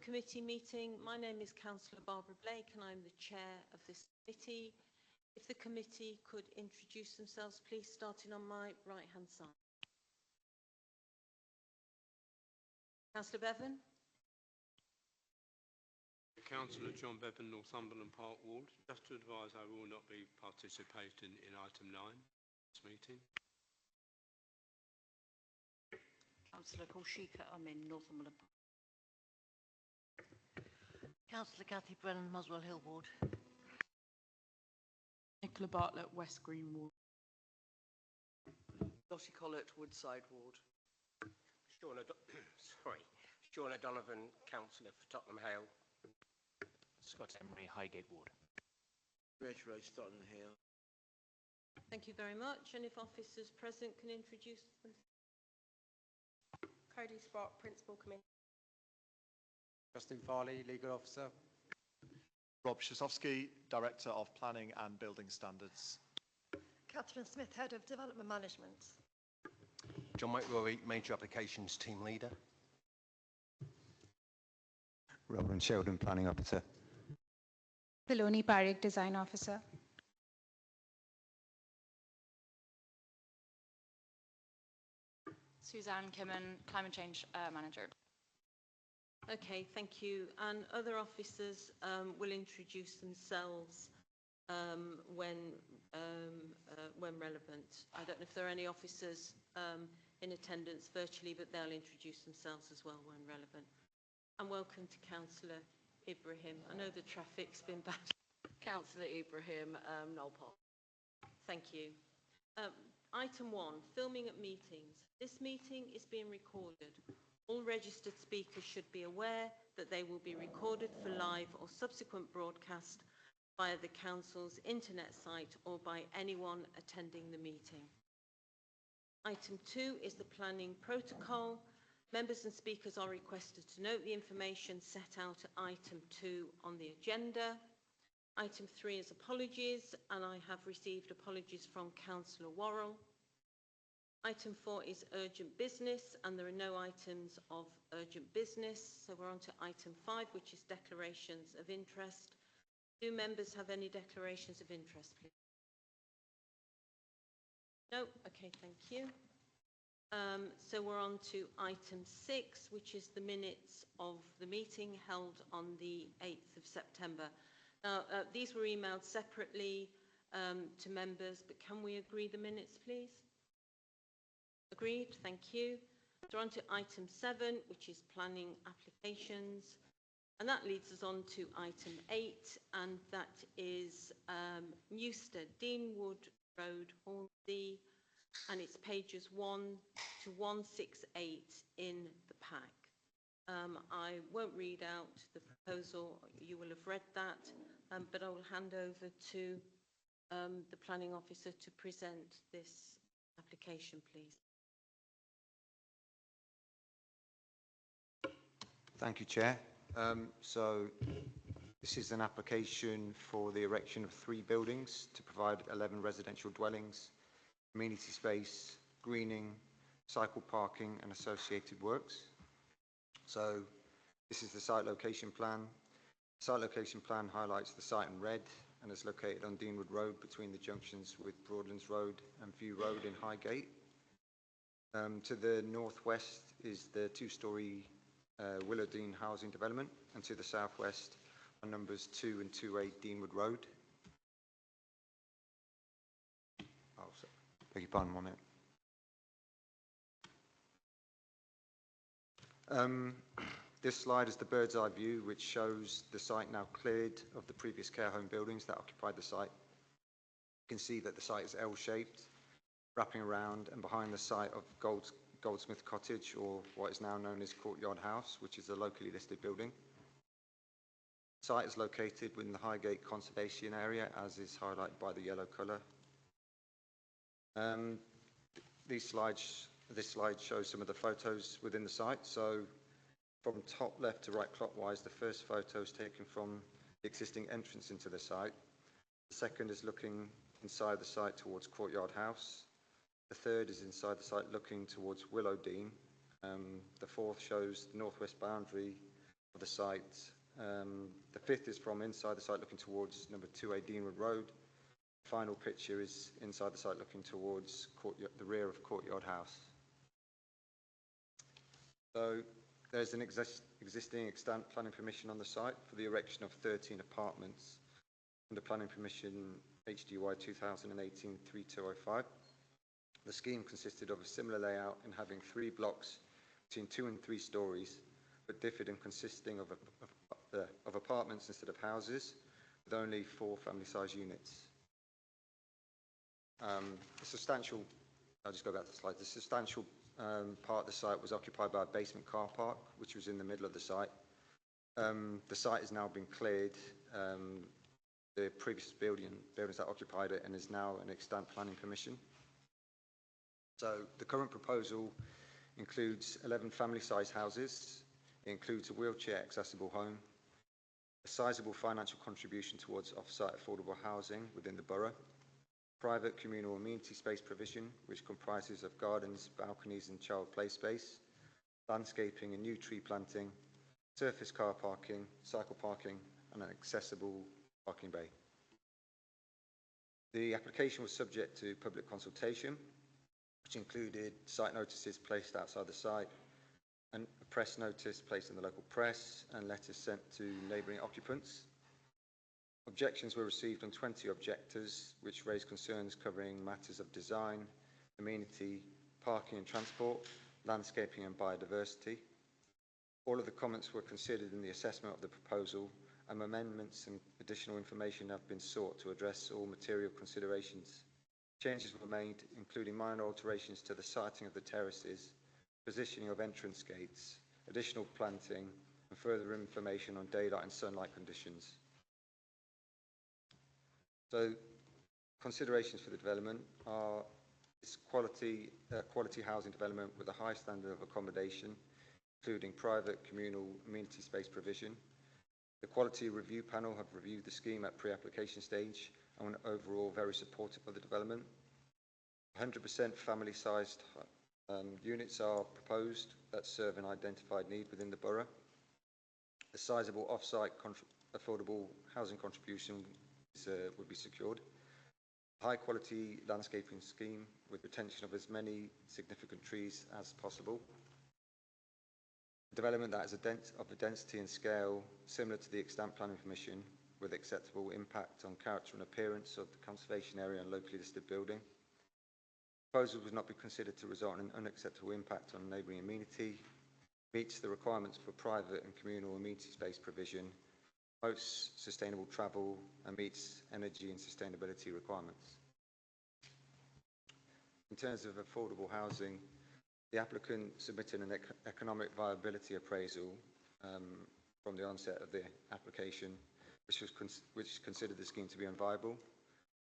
committee meeting. My name is Councillor Barbara Blake and I'm the chair of this committee. If the committee could introduce themselves, please, starting on my right-hand side. Councillor Bevan. Councillor John Bevan, Northumberland Park Ward. Just to advise, I will not be participating in item 9 this meeting. Councillor Kolshika, I'm in Northumberland Park. Councillor Cathy Brennan, Muswell Hill Ward. Nicola Bartlett, West Green Ward. Lottie Collett, Woodside Ward. Sean O'Donovan, Councillor for Tottenham Hale. Scott Emery, Highgate Ward. Reg Rose, Tottenham Hale. Thank you very much. And if officers present can introduce them. Cody Sprott, Principal Committee. Justin Farley, Legal Officer. Rob Szosowski, Director of Planning and Building Standards. Catherine Smith, Head of Development Management. John McRory, Major Applications Team Leader. Roland Sheldon, Planning Officer. Piloni Parekh, Design Officer. Suzanne Kimmen, Climate Change Manager. Okay, thank you. And other officers will introduce themselves when relevant. I don't know if there are any officers in attendance virtually, but they'll introduce themselves as well when relevant. And welcome to Councillor Ibrahim. I know the traffic's been bad. Councillor Ibrahim, Noel Park. Thank you. Item 1, filming at meetings. This meeting is being recorded. All registered speakers should be aware that they will be recorded for live or subsequent broadcast via the Council's internet site or by anyone attending the meeting. Item 2 is the planning protocol. Members and speakers are requested to note the information set out at item 2 on the agenda. Item 3 is apologies, and I have received apologies from Councillor Worrell. Item 4 is urgent business, and there are no items of urgent business. So we're on to item 5, which is declarations of interest. Do members have any declarations of interest, please? No? Okay, thank you. So we're on to item 6, which is the minutes of the meeting held on the 8th of September. Now, these were emailed separately to members, but can we agree the minutes, please? Agreed, thank you. So we're on to item 7, which is planning applications. And that leads us on to item 8, and that is Newstead, Deanwood Road, Hornsey, and it's pages 1 to 168 in the pack. I won't read out the proposal, you will have read that, but I will hand over to the planning officer to present this application, please. Thank you, Chair. So this is an application for the erection of 3 buildings to provide 11 residential dwellings, amenity space, greening, cycle parking and associated works. So this is the site location plan. The site location plan highlights the site in red and is located on Deanwood Road between the junctions with Broadlands Road and View Road in Highgate. To the northwest is the 2-storey Willowdean housing development, and to the southwest are numbers 2 and 2A Deanwood Road. Oh, sorry. Beg your pardon, 1 minute. This slide is the bird's eye view, which shows the site now cleared of the previous care home buildings that occupied the site. You can see that the site is L-shaped, wrapping around and behind the site of Goldsmith Cottage, or what is now known as Courtyard House, which is a locally listed building. The site is located within the Highgate Conservation Area, as is highlighted by the yellow colour. This slide shows some of the photos within the site. So from top left to right clockwise, the first photo is taken from the existing entrance into the site. The second is looking inside the site towards Courtyard House. The third is inside the site looking towards Willowdean. The fourth shows the northwest boundary of the site. The fifth is from inside the site looking towards number 2A Deanwood Road. The final picture is inside the site looking towards the rear of Courtyard House. So there's an existing extant planning permission on the site for the erection of 13 apartments under planning permission HDY 2018-3205. The scheme consisted of a similar layout and having 3 blocks between 2 and 3 stories, but differed in consisting of apartments instead of houses, with only 4 family-size units. The substantial, I'll just go back to the slide, the substantial part of the site was occupied by a basement car park, which was in the middle of the site. The site has now been cleared. The previous buildings that occupied it and is now an extant planning permission. So the current proposal includes 11 family-sized houses. It includes a wheelchair accessible home, a sizable financial contribution towards off-site affordable housing within the borough, private communal amenity space provision, which comprises of gardens, balconies and child play space, landscaping and new tree planting, surface car parking, cycle parking and an accessible parking bay. The application was subject to public consultation, which included site notices placed outside the site, and a press notice placed in the local press, and letters sent to neighbouring occupants. Objections were received on 20 objectors, which raised concerns covering matters of design, amenity, parking and transport, landscaping and biodiversity. All of the comments were considered in the assessment of the proposal, and amendments and additional information have been sought to address all material considerations. Changes were made, including minor alterations to the siting of the terraces, positioning of entrance gates, additional planting, and further information on daylight and sunlight conditions. So, considerations for the development are it's quality housing development with a high standard of accommodation, including private, communal, amenity space provision. The Quality Review Panel have reviewed the scheme at pre-application stage and were overall very supportive of the development. 100% family-sized units are proposed that serve an identified need within the borough. A sizable off-site affordable housing contribution would be secured. High-quality landscaping scheme with retention of as many significant trees as possible. Development that is of a density and scale similar to the extant planning permission, with acceptable impact on character and appearance of the conservation area and locally listed building. Proposals would not be considered to result in an unacceptable impact on neighbouring amenity, meets the requirements for private and communal amenity space provision, promotes sustainable travel, and meets energy and sustainability requirements. In terms of affordable housing, the applicant submitted an economic viability appraisal from the onset of the application, which considered the scheme to be unviable.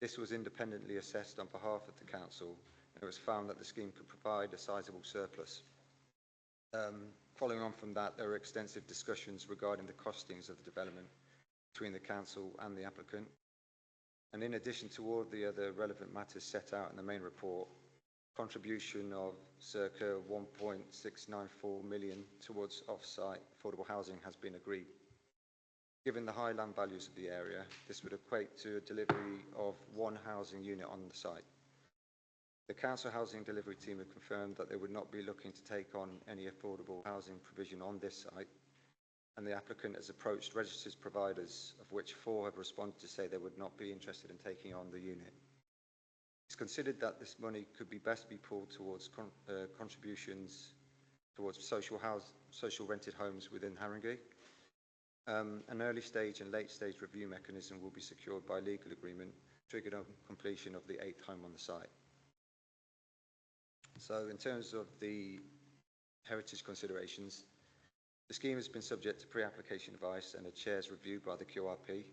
This was independently assessed on behalf of the council, and it was found that the scheme could provide a sizable surplus. Following on from that, there were extensive discussions regarding the costings of the development between the council and the applicant. And in addition to all the other relevant matters set out in the main report, contribution of circa 1.694 million towards off-site affordable housing has been agreed. Given the high land values of the area, this would equate to a delivery of 1 housing unit on the site. The council housing delivery team have confirmed that they would not be looking to take on any affordable housing provision on this site, and the applicant has approached registered providers, of which 4 have responded to say they would not be interested in taking on the unit. It's considered that this money could be best be pulled towards contributions towards social rented homes within Haringey. An early stage and late stage review mechanism will be secured by legal agreement triggered on completion of the 8th home on the site. So in terms of the heritage considerations, the scheme has been subject to pre-application advice and a chair's review by the QRP.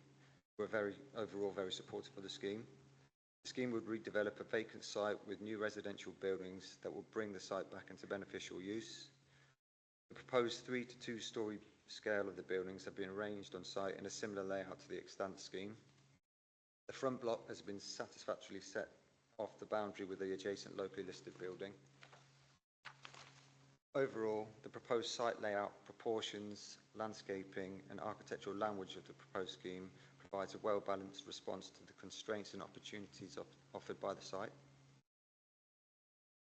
We're overall very supportive of the scheme. The scheme would redevelop a vacant site with new residential buildings that will bring the site back into beneficial use. The proposed 3 to 2 story scale of the buildings have been arranged on site in a similar layout to the extant scheme. The front block has been satisfactorily set off the boundary with the adjacent locally listed building. Overall, the proposed site layout, proportions, landscaping and architectural language of the proposed scheme provides a well-balanced response to the constraints and opportunities offered by the site.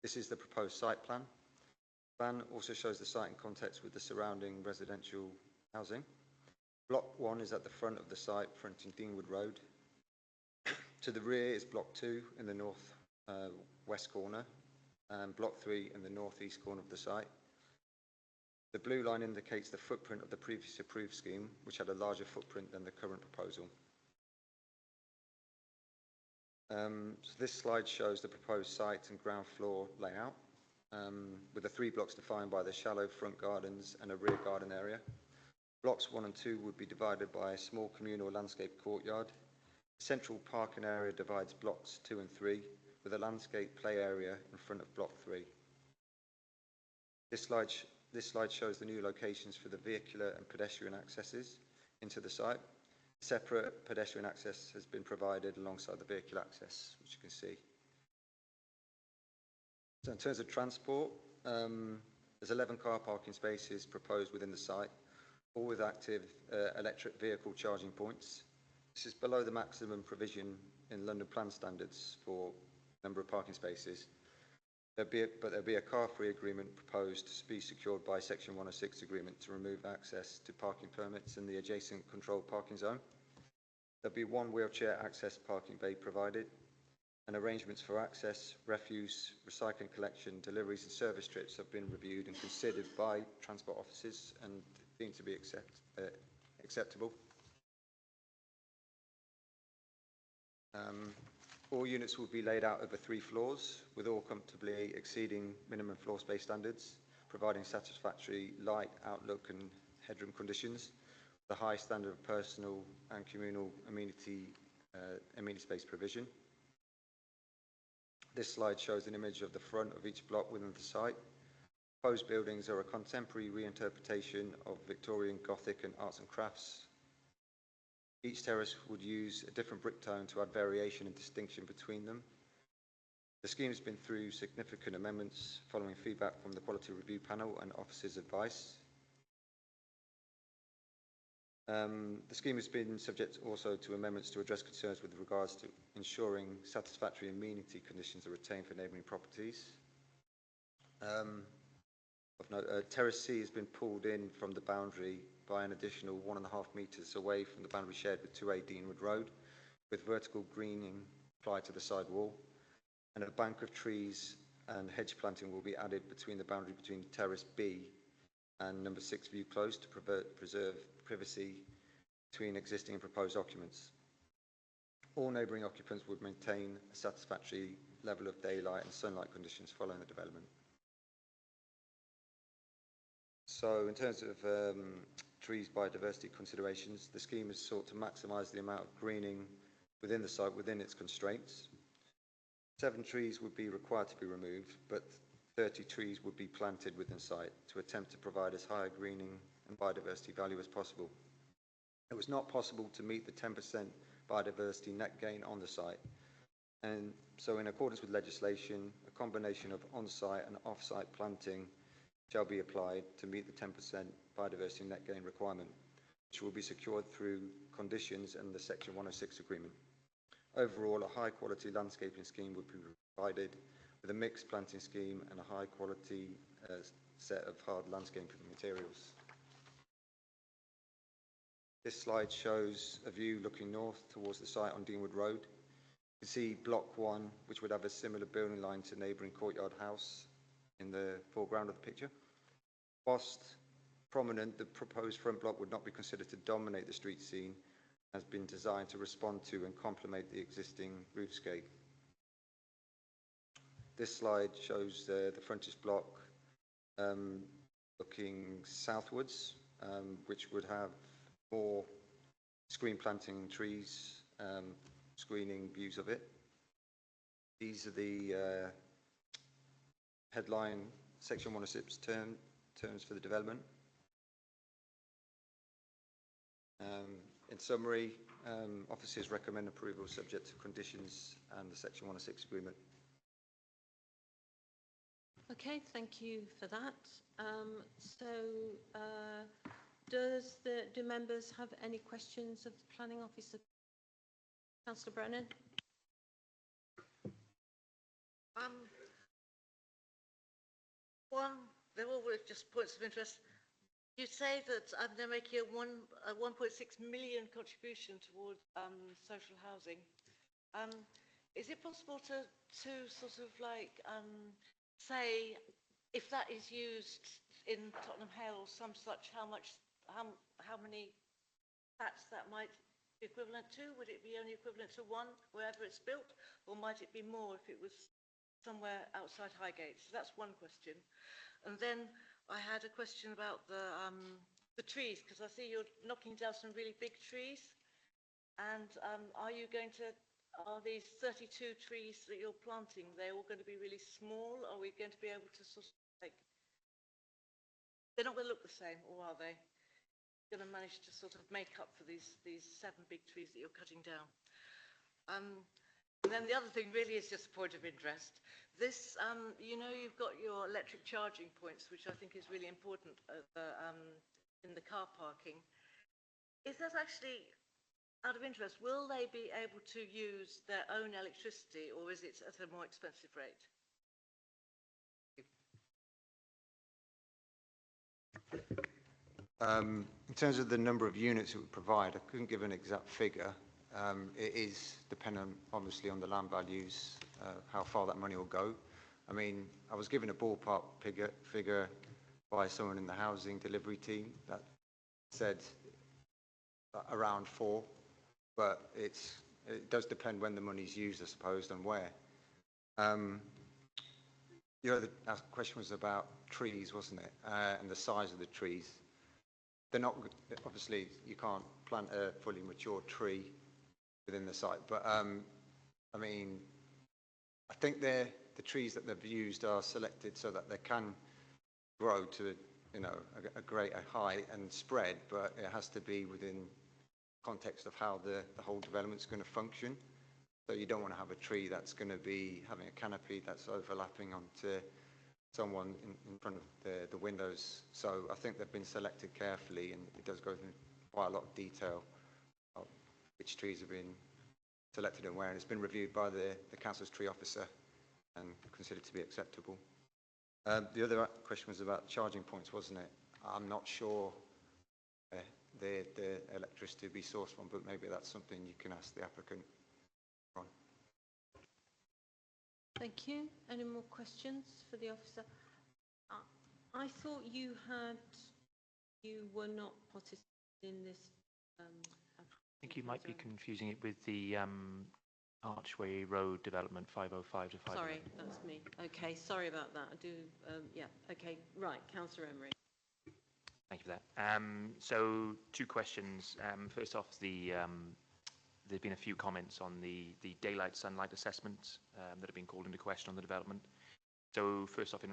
This is the proposed site plan. The plan also shows the site in context with the surrounding residential housing. Block 1 is at the front of the site, fronting Deanwood Road. To the rear is Block 2 in the north west corner, and Block 3 in the northeast corner of the site. The blue line indicates the footprint of the previously approved scheme, which had a larger footprint than the current proposal. So this slide shows the proposed site and ground floor layout, with the 3 blocks defined by the shallow front gardens and a rear garden area. Blocks 1 and 2 would be divided by a small communal landscape courtyard. Central parking area divides blocks 2 and 3, with a landscape play area in front of block 3. This slide shows the new locations for the vehicular and pedestrian accesses into the site. Separate pedestrian access has been provided alongside the vehicular access, which you can see. So in terms of transport, there's 11 car parking spaces proposed within the site, all with active electric vehicle charging points. This is below the maximum provision in London Plan standards for number of parking spaces. But there'll be a car-free agreement proposed to be secured by Section 106 agreement to remove access to parking permits in the adjacent controlled parking zone. There'll be 1 wheelchair access parking bay provided, and arrangements for access, refuse, recycling collection, deliveries and service trips have been reviewed and considered by transport officers and deemed to be acceptable. All units will be laid out over 3 floors, with all comfortably exceeding minimum floor space standards, providing satisfactory light, outlook and headroom conditions, the high standard of personal and communal amenity space provision. This slide shows an image of the front of each block within the site. Proposed buildings are a contemporary reinterpretation of Victorian Gothic and arts and crafts. Each terrace would use a different brick tone to add variation and distinction between them. The scheme has been through significant amendments following feedback from the Quality Review Panel and officers' advice. The scheme has been subject also to amendments to address concerns with regards to ensuring satisfactory amenity conditions are retained for neighbouring properties. Of note, Terrace C has been pulled in from the boundary by an additional 1.5 metres away from the boundary shared with 2A Deanwood Road, with vertical greening applied to the side wall, and a bank of trees and hedge planting will be added between the boundary between Terrace B and number 6 View Close to preserve privacy between existing and proposed occupants. All neighbouring occupants would maintain a satisfactory level of daylight and sunlight conditions following the development. So in terms of trees biodiversity considerations, the scheme has sought to maximise the amount of greening within the site within its constraints. 7 trees would be required to be removed, but 30 trees would be planted within site to attempt to provide as high a greening and biodiversity value as possible. It was not possible to meet the 10% biodiversity net gain on the site, and so in accordance with legislation, a combination of on-site and off-site planting shall be applied to meet the 10% biodiversity net gain requirement, which will be secured through conditions in the Section 106 agreement. Overall, a high-quality landscaping scheme would be provided with a mixed planting scheme and a high-quality set of hard landscaping materials. This slide shows a view looking north towards the site on Deanwood Road. You can see Block 1, which would have a similar building line to neighbouring Courtyard House in the foreground of the picture. Whilst prominent, the proposed front block would not be considered to dominate the street scene, has been designed to respond to and complement the existing roofscape. This slide shows the frontage block looking southwards, which would have more screen planting trees, screening views of it. These are the headline Section 106 terms for the development. In summary, officers recommend approval subject to conditions and the Section 106 agreement. Okay, thank you for that. Do members have any questions of the planning officer? Councillor Brennan? They're all just points of interest. You say that they're making a 1.6 million contribution towards social housing. Is it possible to sort of like say if that is used in Tottenham Hale, how many flats that might be equivalent to? Would it be only equivalent to one wherever it's built, or might it be more if it was somewhere outside Highgate? So that's one question. And then I had a question about the trees, because I see you're knocking down some really big trees. And are these 32 trees that you're planting, they're all going to be really small? Are we going to be able to sort of like, they're not going to look the same, or are they going to manage to sort of make up for these 7 big trees that you're cutting down? And then the other thing really is just a point of interest. This, you know, you've got your electric charging points, which I think is really important in the car parking. Is that actually, out of interest, will they be able to use their own electricity, or is it at a more expensive rate? In terms of the number of units it would provide, I couldn't give an exact figure. It is dependent, obviously, on the land values, how far that money will go. I mean, I was given a ballpark figure by someone in the housing delivery team that said around 4, but it does depend when the money's used, I suppose, and where. The other question was about trees, wasn't it? And the size of the trees. They're not, obviously, you can't plant a fully mature tree within the site, but I mean, I think the trees that they've used are selected so that they can grow to, you know, a greater height and spread, but it has to be within context of how the whole development's going to function. So you don't want to have a tree that's going to be having a canopy that's overlapping onto someone in front of the windows. So I think they've been selected carefully, and it does go into quite a lot of detail of which trees have been selected and where, and it's been reviewed by the council's tree officer and considered to be acceptable. The other question was about charging points, wasn't it? I'm not sure the electricity will be sourced from, but maybe that's something you can ask the applicant on. Thank you. Any more questions for the officer? I thought you were not participating in this. I think you might be confusing it with the Archway Road development 505 to 511. Sorry, that's me. Okay, sorry about that. I do, yeah. Okay, right, Councillor Emery. Thank you for that. So 2 questions. First off, there's been a few comments on the daylight sunlight assessments that have been called into question on the development. So first off, in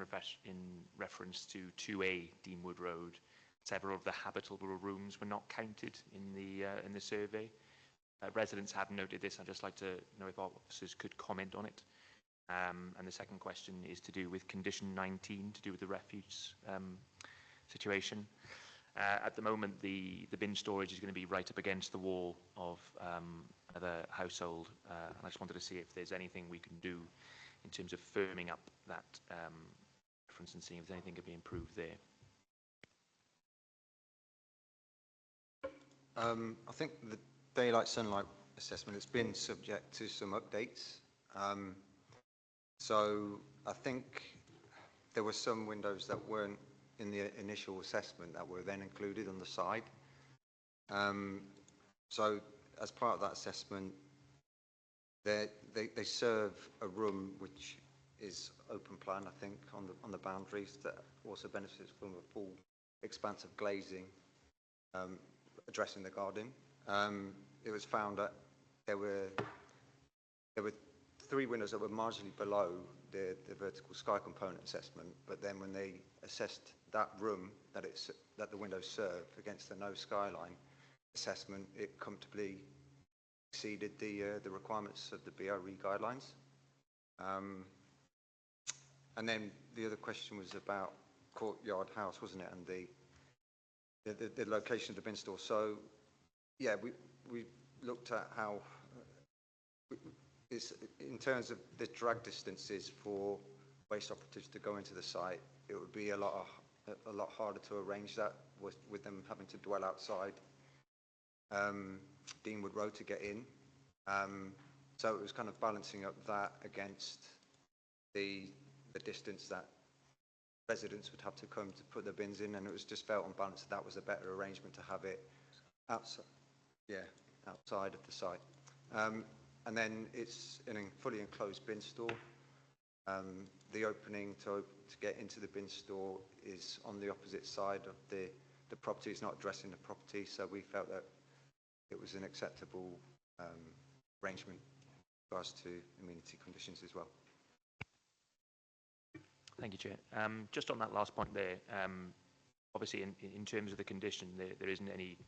reference to 2A Deanwood Road, several of the habitable rooms were not counted in the survey. Residents have noted this. I'd just like to know if our officers could comment on it. And the second question is to do with condition 19, to do with the refuse situation. At the moment, the bin storage is going to be right up against the wall of another household, and I just wanted to see if there's anything we can do in terms of firming up that reference and seeing if there's anything can be improved there. I think the daylight sunlight assessment has been subject to some updates. So I think there were some windows that weren't in the initial assessment that were then included on the side. So as part of that assessment, they serve a room which is open plan, I think, on the boundaries, that also benefits from a full expanse of glazing addressing the garden. It was found that there were 3 windows that were marginally below the vertical sky component assessment, but then when they assessed that room that the windows serve against the no skyline assessment, it comfortably exceeded the requirements of the BRE guidelines. And then the other question was about Courtyard House, wasn't it? And the location of the bin store. So, yeah, we looked at how, it's, in terms of the drag distances for waste operatives to go into the site, it would be a lot harder to arrange that with them having to dwell outside Deanwood Road to get in. So it was kind of balancing up that against the distance that residents would have to come to put their bins in, and it was just felt on balance that was a better arrangement to have it outside, outside of the site. And then it's in a fully enclosed bin store. The opening to get into the bin store is on the opposite side of the property. It's not addressing the property, so we felt that it was an acceptable arrangement with regards to amenity conditions as well. Thank you, Chair. Just on that last point there, obviously in terms of the condition, there isn't any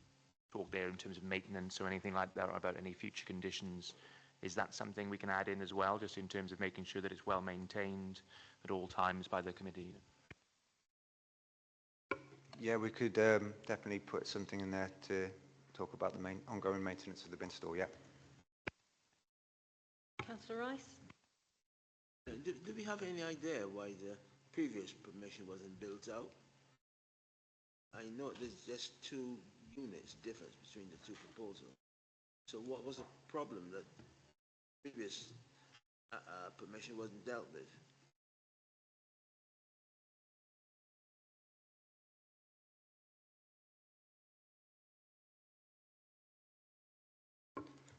talk there in terms of maintenance or anything like that, or about any future conditions. Is that something we can add in as well, just in terms of making sure that it's well maintained at all times by the committee? Yeah, we could definitely put something in there to talk about the ongoing maintenance of the bin store, yeah. Councillor Rice? Do we have any idea why the previous permission wasn't built out? I know there's just 2 units difference between the 2 proposals. So what was the problem that previous permission wasn't dealt with?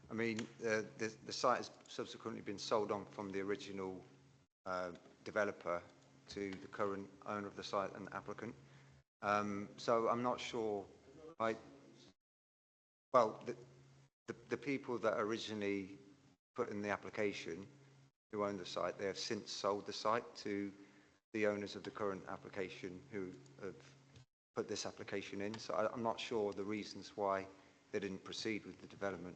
I mean, the site has subsequently been sold on from the original developer to the current owner of the site and applicant. So I'm not sure. Well, the people that originally put in the application, who own the site, they have since sold the site to the owners of the current application who have put this application in. So I'm not sure the reasons why they didn't proceed with the development.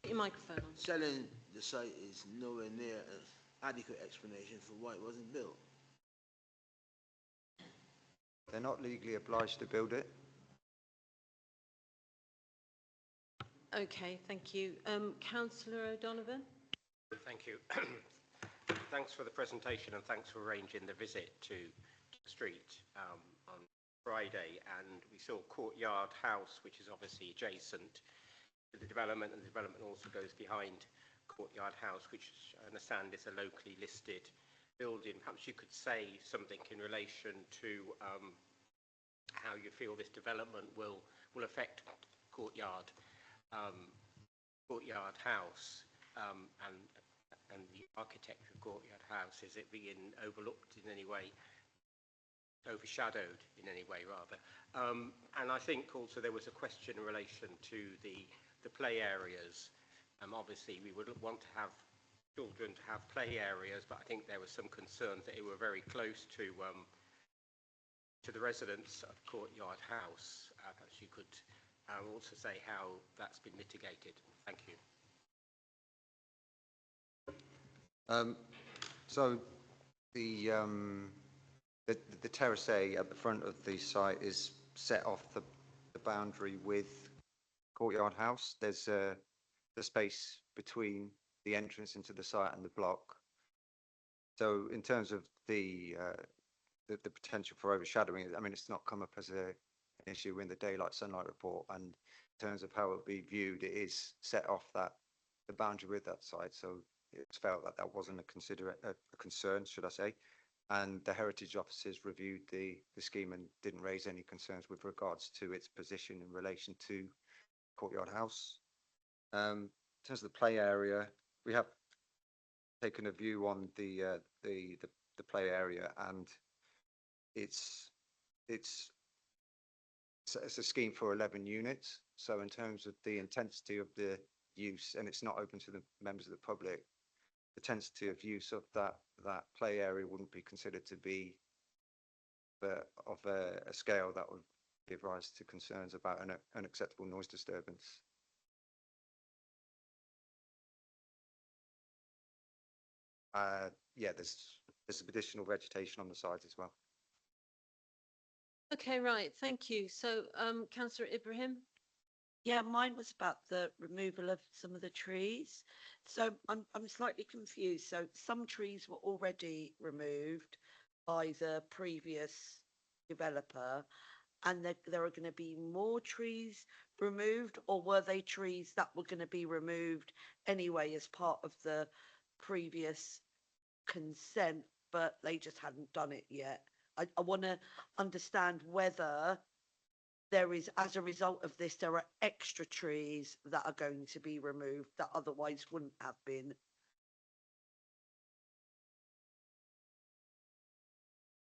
Put your microphone on. Selling the site is nowhere near an adequate explanation for why it wasn't built. They're not legally obliged to build it. Okay, thank you. Councillor O'Donovan? Thank you. Thanks for the presentation and thanks for arranging the visit to the street on Friday. And we saw Courtyard House, which is obviously adjacent to the development, and the development also goes behind Courtyard House, which I understand is a locally listed building. Perhaps you could say something in relation to how you feel this development will affect Courtyard House and the architecture of Courtyard House. Is it being overlooked in any way, overshadowed in any way rather? And I think also there was a question in relation to the play areas. Obviously we would want to have children to have play areas, but I think there was some concerns that it were very close to the residents of Courtyard House. Perhaps you could also say how that's been mitigated. Thank you. So the terrace A at the front of the site is set off the boundary with Courtyard House. There's the space between the entrance into the site and the block. So in terms of the potential for overshadowing, I mean, it's not come up as an issue in the daylight sunlight report, and in terms of how it will be viewed, it is set off the boundary with that site. So it's felt that that wasn't a concern, should I say. And the heritage officers reviewed the scheme and didn't raise any concerns with regards to its position in relation to Courtyard House. In terms of the play area, we have taken a view on the play area, and it's a scheme for 11 units. So in terms of the intensity of the use, and it's not open to the members of the public, the intensity of use of that play area wouldn't be considered to be of a scale that would give rise to concerns about an unacceptable noise disturbance. Yeah, there's some additional vegetation on the sides as well. Okay, right, thank you. So, Councillor Ibrahim? Yeah, mine was about the removal of some of the trees. So I'm slightly confused. So some trees were already removed by the previous developer, and there are going to be more trees removed, or were they trees that were going to be removed anyway as part of the previous consent, but they just hadn't done it yet? I want to understand whether there is, as a result of this, there are extra trees that are going to be removed that otherwise wouldn't have been.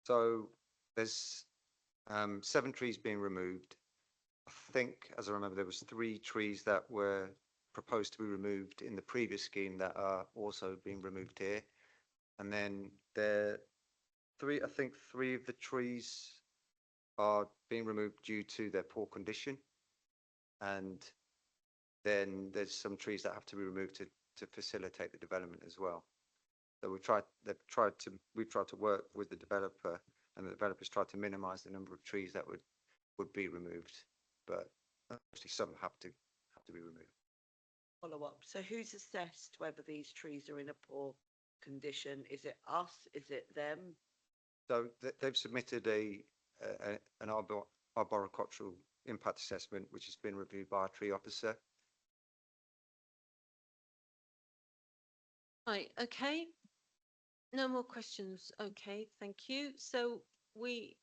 So there's 7 trees being removed. I think, as I remember, there was 3 trees that were proposed to be removed in the previous scheme that are also being removed here. And then I think 3 of the trees are being removed due to their poor condition. And then there's some trees that have to be removed to facilitate the development as well. So we've tried to work with the developer, and the developers tried to minimise the number of trees that would be removed, but actually some have to be removed. Follow up. So who's assessed whether these trees are in a poor condition? Is it us? Is it them? So they've submitted an arboricultural impact assessment, which has been reviewed by a tree officer. Right, okay. No more questions. Okay, thank you. So we,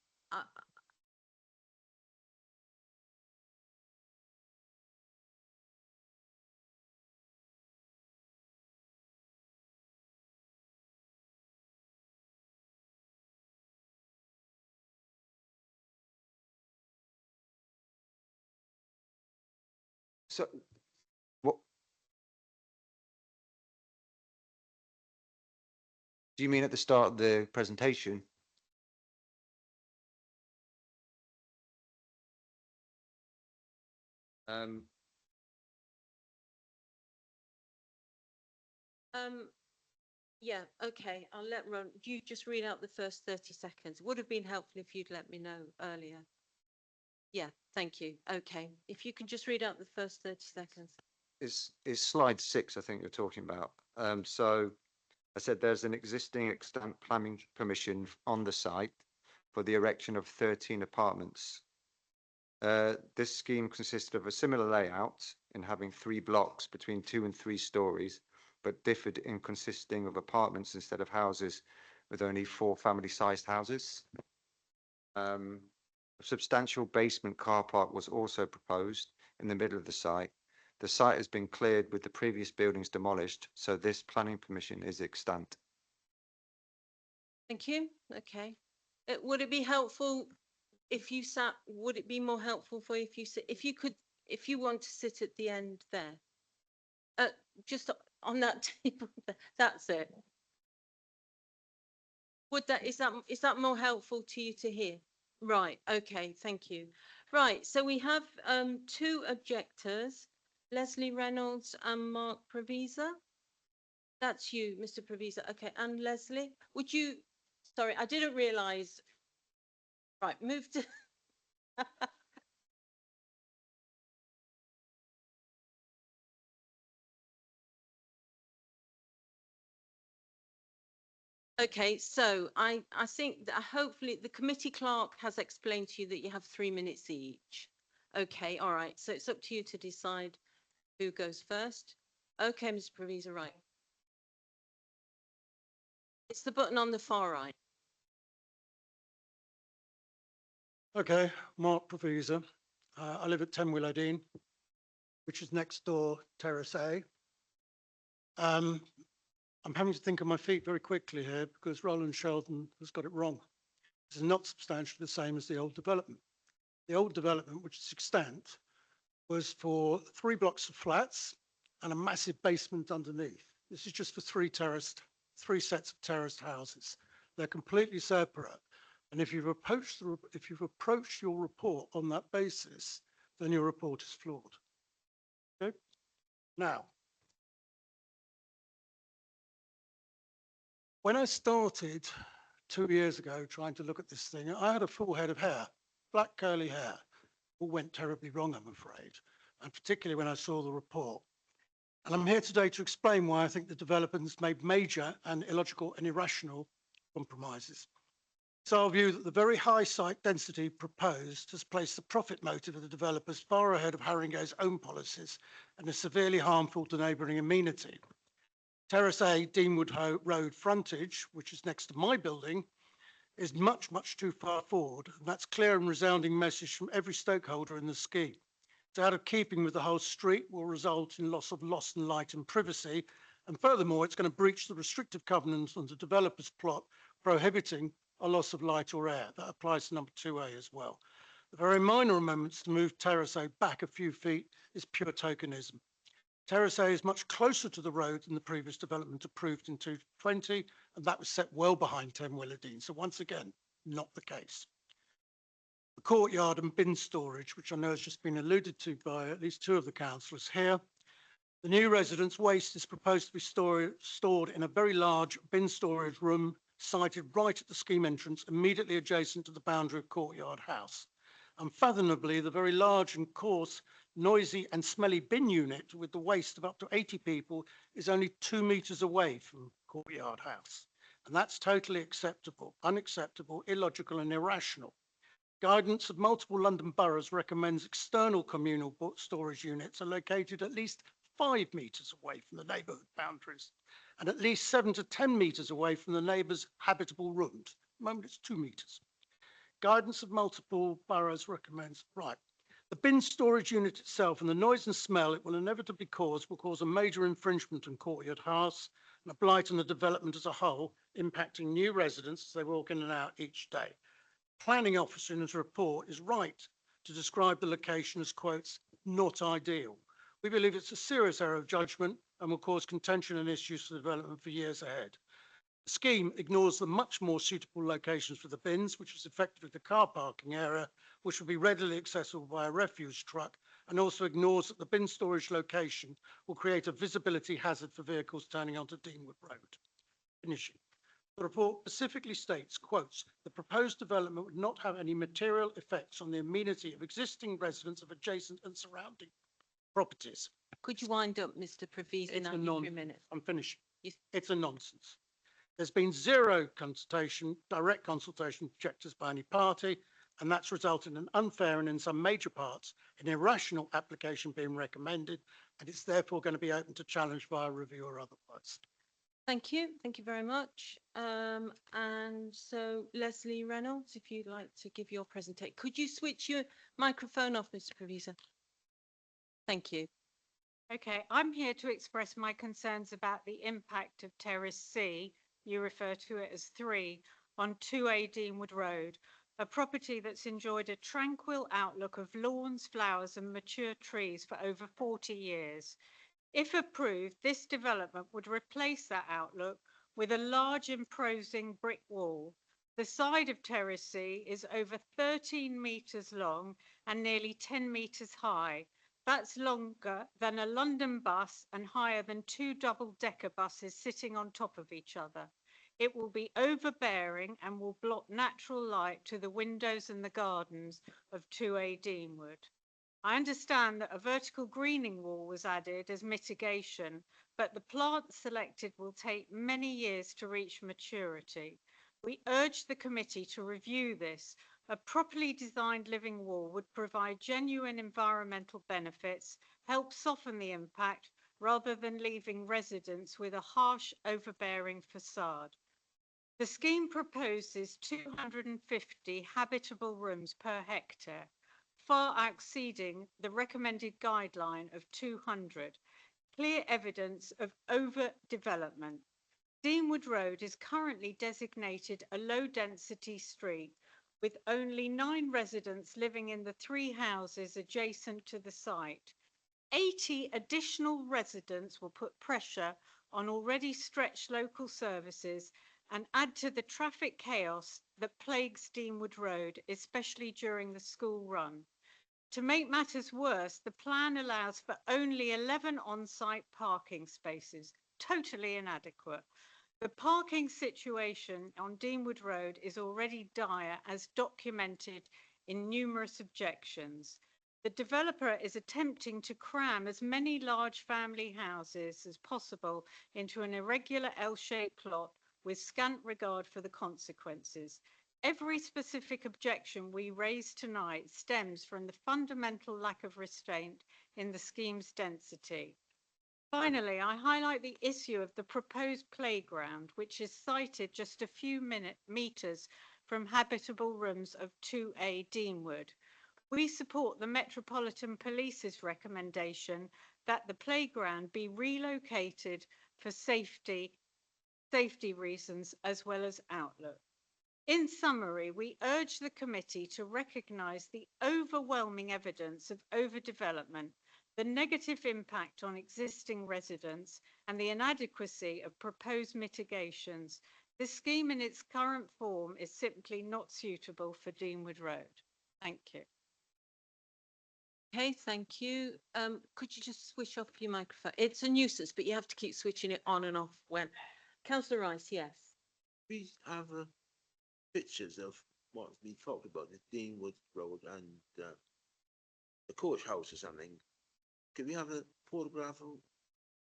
So what do you mean at the start of the presentation? yeah, okay, I'll let Ron, you just read out the first 30 seconds. It would have been helpful if you'd let me know earlier. Yeah, thank you. Okay, if you can just read out the first 30 seconds. Is slide 6, I think you're talking about. So I said there's an existing extant planning permission on the site for the erection of 13 apartments. This scheme consisted of a similar layout in having 3 blocks between 2 and 3 stories, but differed in consisting of apartments instead of houses, with only 4 family-sized houses. A substantial basement car park was also proposed in the middle of the site. The site has been cleared with the previous buildings demolished, so this planning permission is extant. Thank you. Okay. Would it be helpful if you sat, would it be more helpful for you if you sit, if you want to sit at the end there? Just on that table, that's it. Is that more helpful to you to hear? Right, okay, thank you. Right, so we have 2 objectors, Leslie Reynolds and Mark Provisa. That's you, Mr. Provisa. Okay, and Leslie, would you, sorry, I didn't realise. Right, move to. Okay, so I think that hopefully the committee clerk has explained to you that you have 3 minutes each. Okay, all right. So it's up to you to decide who goes first. Okay, Mr. Provisa, right. It's the button on the far right. Okay, Mark Provisa. I live at 10 Willow Dean, which is next door, Terrace A. I'm having to think on my feet very quickly here because Roland Sheldon has got it wrong. This is not substantially the same as the old development. The old development, which is extant, was for 3 blocks of flats and a massive basement underneath. This is just for 3 sets of terraced houses. They're completely separate. And if you've approached your report on that basis, then your report is flawed. Okay? Now, When I started 2 years ago trying to look at this thing, I had a full head of hair, black curly hair. All went terribly wrong, I'm afraid, and particularly when I saw the report. And I'm here today to explain why I think the developers made major and illogical and irrational compromises. It's our view that the very high site density proposed has placed the profit motive of the developers far ahead of Haringey's own policies and is severely harmful to neighbouring amenity. Terrace A, Deanwood Road frontage, which is next to my building, is much, much too far forward. And that's clear and resounding message from every stakeholder in the scheme. It's out of keeping with the whole street, will result in loss of and light and privacy. And furthermore, it's going to breach the restrictive covenants on the developer's plot, prohibiting a loss of light or air. That applies to number 2A as well. The very minor amendments to move Terrace A back a few feet is pure tokenism. Terrace A is much closer to the road than the previous development approved in 2020, and that was set well behind 10 Willerdene. So once again, not the case. The courtyard and bin storage, which I know has just been alluded to by at least two of the councillors here. The new residence waste is proposed to be stored in a very large bin storage room sited right at the scheme entrance, immediately adjacent to the boundary of Courtyard House. Unfathomably, the very large and coarse, noisy and smelly bin unit with the waste of up to 80 people is only 2 metres away from Courtyard House. And that's totally unacceptable, illogical and irrational. Guidance of multiple London boroughs recommends external communal storage units are located at least 5 metres away from the neighbourhood boundaries and at least 7 to 10 metres away from the neighbour's habitable rooms. At the moment it's 2 metres. Guidance of multiple boroughs recommends, right, the bin storage unit itself and the noise and smell it will inevitably cause will cause a major infringement on Courtyard House and a blight on the development as a whole, impacting new residents as they walk in and out each day. Planning officer in his report is right to describe the location as, quotes, not ideal. We believe it's a serious error of judgment and will cause contention and issues for development for years ahead. The scheme ignores the much more suitable locations for the bins, which is effectively the car parking area, which will be readily accessible by a refuse truck, and also ignores that the bin storage location will create a visibility hazard for vehicles turning onto Deanwood Road. Finishing. The report specifically states, quotes, the proposed development would not have any material effects on the amenity of existing residents of adjacent and surrounding properties. Could you wind up, Mr. Provisi? Now, 3 minutes. I'm finishing. Yes. It's a nonsense. There's been zero consultation, direct consultation with objectors by any party, and that's resulted in unfair and in some major parts, an irrational application being recommended, and it's therefore going to be open to challenge via review or otherwise. Thank you. Thank you very much. And so Leslie Reynolds, if you'd like to give your presentation. Could you switch your microphone off, Mr. Provisa? Thank you. Okay, I'm here to express my concerns about the impact of Terrace C, you refer to it as 3, on 2A Deanwood Road, a property that's enjoyed a tranquil outlook of lawns, flowers and mature trees for over 40 years. If approved, this development would replace that outlook with a large imposing brick wall. The side of Terrace C is over 13 metres long and nearly 10 metres high. That's longer than a London bus and higher than 2 double-decker buses sitting on top of each other. It will be overbearing and will block natural light to the windows and the gardens of 2A Deanwood. I understand that a vertical greening wall was added as mitigation, but the plant selected will take many years to reach maturity. We urge the committee to review this. A properly designed living wall would provide genuine environmental benefits, help soften the impact, rather than leaving residents with a harsh, overbearing facade. The scheme proposes 250 habitable rooms per hectare, far exceeding the recommended guideline of 200. Clear evidence of overdevelopment. Deanwood Road is currently designated a low-density street, with only 9 residents living in the 3 houses adjacent to the site. 80 additional residents will put pressure on already stretched local services and add to the traffic chaos that plagues Deanwood Road, especially during the school run. To make matters worse, the plan allows for only 11 on-site parking spaces, totally inadequate. The parking situation on Deanwood Road is already dire, as documented in numerous objections. The developer is attempting to cram as many large family houses as possible into an irregular L-shaped plot with scant regard for the consequences. Every specific objection we raise tonight stems from the fundamental lack of restraint in the scheme's density. Finally, I highlight the issue of the proposed playground, which is sited just a few meters from habitable rooms of 2A Deanwood. We support the Metropolitan Police's recommendation that the playground be relocated for safety reasons as well as outlook. In summary, we urge the committee to recognise the overwhelming evidence of overdevelopment, the negative impact on existing residents, and the inadequacy of proposed mitigations. This scheme in its current form is simply not suitable for Deanwood Road. Thank you. Okay, thank you. Could you just switch off your microphone? It's a nuisance, but you have to keep switching it on and off when. Councillor Rice, yes. We have pictures of what's been talked about, the Deanwood Road and the coach house or something. Can we have a photograph of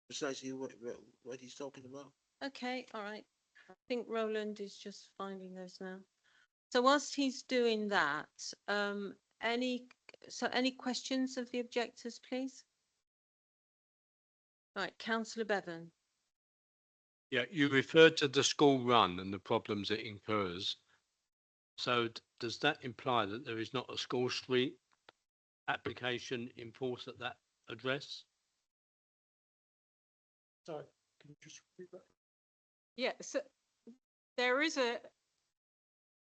precisely what he's talking about? Okay, all right. I think Roland is just finding those now. So whilst he's doing that, any questions of the objectors, please? Right, Councillor Bevan. Yeah, you referred to the school run and the problems it incurs. So does that imply that there is not a school street application in force at that address? Sorry, can you just repeat that? Yeah, so there is a,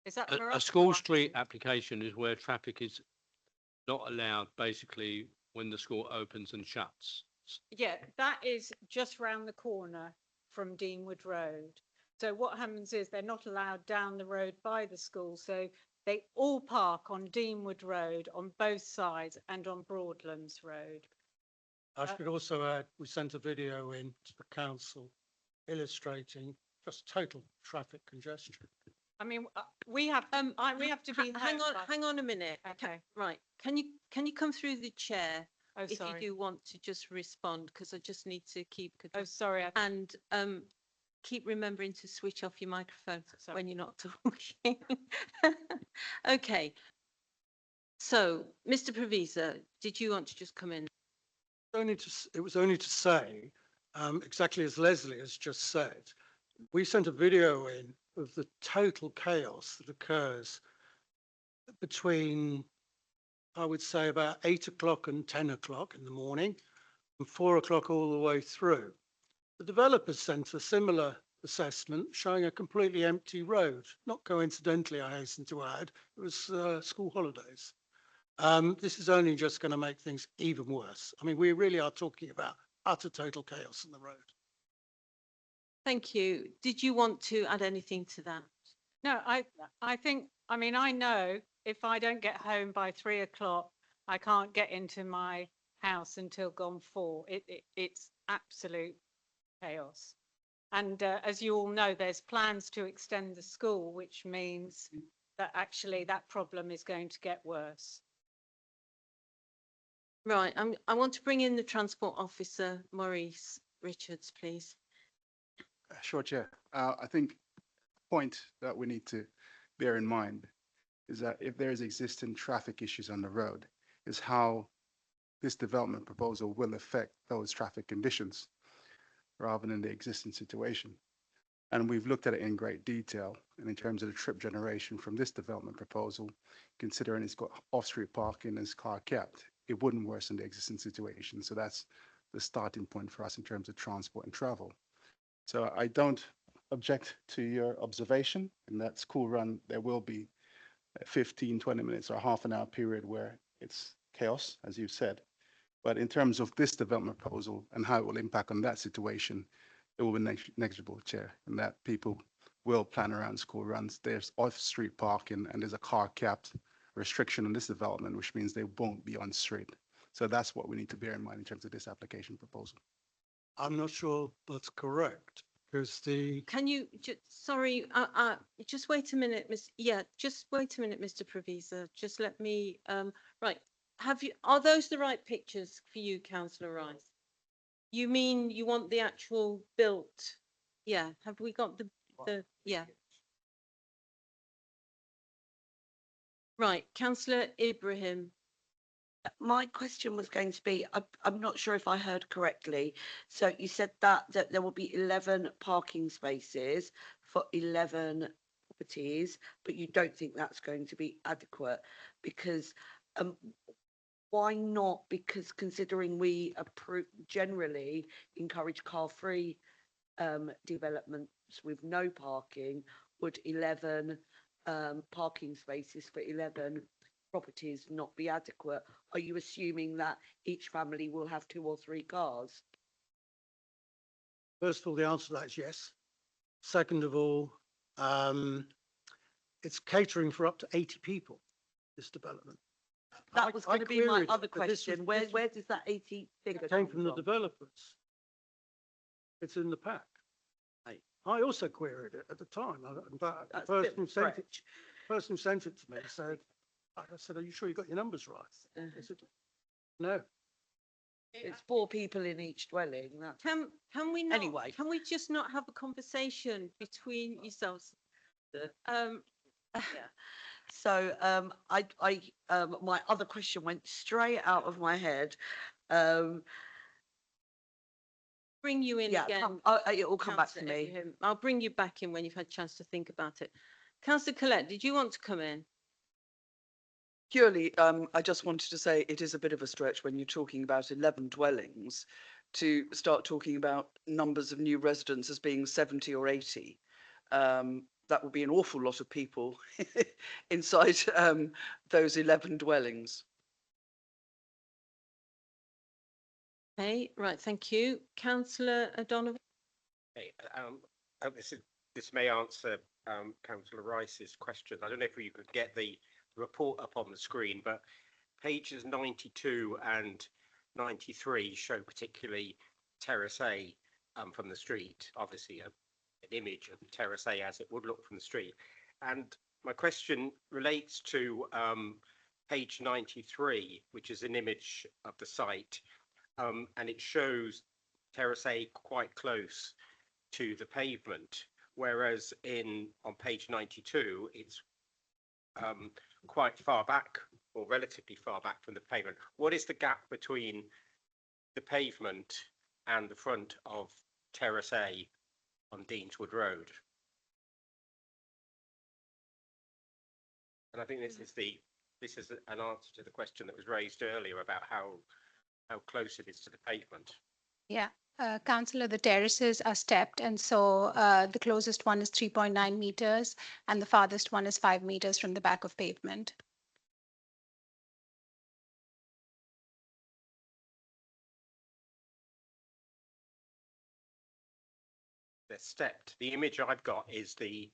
is that A school street application is where traffic is not allowed basically when the school opens and shuts. Yeah, that is just round the corner from Deanwood Road. So what happens is they're not allowed down the road by the school. So they all park on Deanwood Road on both sides and on Broadlands Road. I should also add, we sent a video in to the council illustrating just total traffic congestion. I mean, we have to be. Hang on a minute. Okay. Right. Can you come through the chair? Oh, if sorry. you do want to just respond, because I just need to keep. Oh, sorry. And keep remembering to switch off your microphone when you're not talking. Okay. So, Mr. Provisa, did you want to just come in? It was only to say, exactly as Leslie has just said, we sent a video in of the total chaos that occurs between, I would say, about 8 o'clock and 10 o'clock in the morning, and 4 o'clock all the way through. The developers sent a similar assessment showing a completely empty road. Not coincidentally, I hasten to add, it was school holidays. This is only just going to make things even worse. I mean, we really are talking about utter total chaos on the road. Thank you. Did you want to add anything to that? No, I think, I mean, I know if I don't get home by 3 o'clock, I can't get into my house until gone 4. It's absolute chaos. And as you all know, there's plans to extend the school, which means that actually that problem is going to get worse. Right. I want to bring in the Transport Officer, Maurice Richards, please. Sure, Chair. I think the point that we need to bear in mind is that if there is existing traffic issues on the road, is how this development proposal will affect those traffic conditions rather than the existing situation. And we've looked at it in great detail. And in terms of the trip generation from this development proposal, considering it's got off-street parking and it's car capped, it wouldn't worsen the existing situation. So that's the starting point for us in terms of transport and travel. So I don't object to your observation. In that school run, there will be 15, 20 minutes or half an hour period where it's chaos, as you've said. But in terms of this development proposal and how it will impact on that situation, it will be negligible, Chair, and that people will plan around school runs. There's off-street parking and there's a car capped restriction on this development, which means they won't be on street. So that's what we need to bear in mind in terms of this application proposal. I'm not sure that's correct. because the, Can you, sorry, just wait a minute, just wait a minute, Mr. Provisa. Just let me, right. Are those the right pictures for you, councillor Rice? You mean you want the actual built? Yeah, have we got yeah. Right, councillor Ibrahim. My question was going to be, I'm not sure if I heard correctly. So you said that there will be 11 parking spaces for 11 properties, but you don't think that's going to be adequate because why not? Because considering we generally encourage car-free developments with no parking, would 11 parking spaces for 11 properties not be adequate? Are you assuming that each family will have 2 or 3 cars? first of all, the answer to that is yes. Second of all, it's catering for up to 80 people, this development. That was going to be my queried other it, but this question. was- Where does that 80 figure It came come from the developers. It's in the pack. I also queried it at the time. In fact, the That's a bit person who sent it to me said, I said, are you sure you got your numbers right? They said, no. It's 4 people in each dwelling. Can we not, Anyway. can we just not have a conversation between yourselves? Yeah. So my other question went straight out of my head. Bring you in Yeah, again. it will come back to Councillor me. Ibrahim. I'll bring you back in when you've had a chance to think about it. Councillor Collette, did you want to come in? Purely, I just wanted to say it is a bit of a stretch when you're talking about 11 dwellings to start talking about numbers of new residents as being 70 or 80. That would be an awful lot of people inside those 11 dwellings. Okay, right, thank you. Councillor Donovan? Okay, this may answer Councillor Rice's question. I don't know if you could get the report up on the screen, but pages 92 and 93 show particularly Terrace A from the street, obviously an image of Terrace A as it would look from the street. And my question relates to page 93, which is an image of the site, and it shows Terrace A quite close to the pavement, whereas on page 92 it's quite far back, or relatively far back from the pavement. What is the gap between the pavement and the front of Terrace A on Deanswood Road? And I think this is an answer to the question that was raised earlier about how close it is to the pavement. Yeah, Councillor, the terraces are stepped, and so the closest one is 3.9 meters, and the farthest one is 5 meters from the back of pavement. They're stepped. The image I've got is the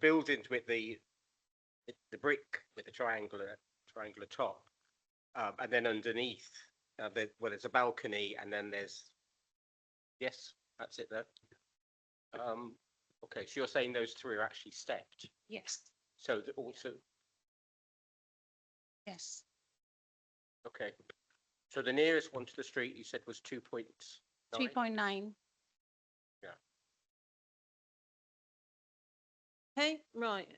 buildings with the brick with the triangular top, and then underneath there's a balcony, and then there's, yes, that's it there. Okay, so you're saying those 3 are actually stepped? Yes. So also, Yes. okay. So the nearest one to the street you said was 2.9? 3.9. Yeah. Okay, right.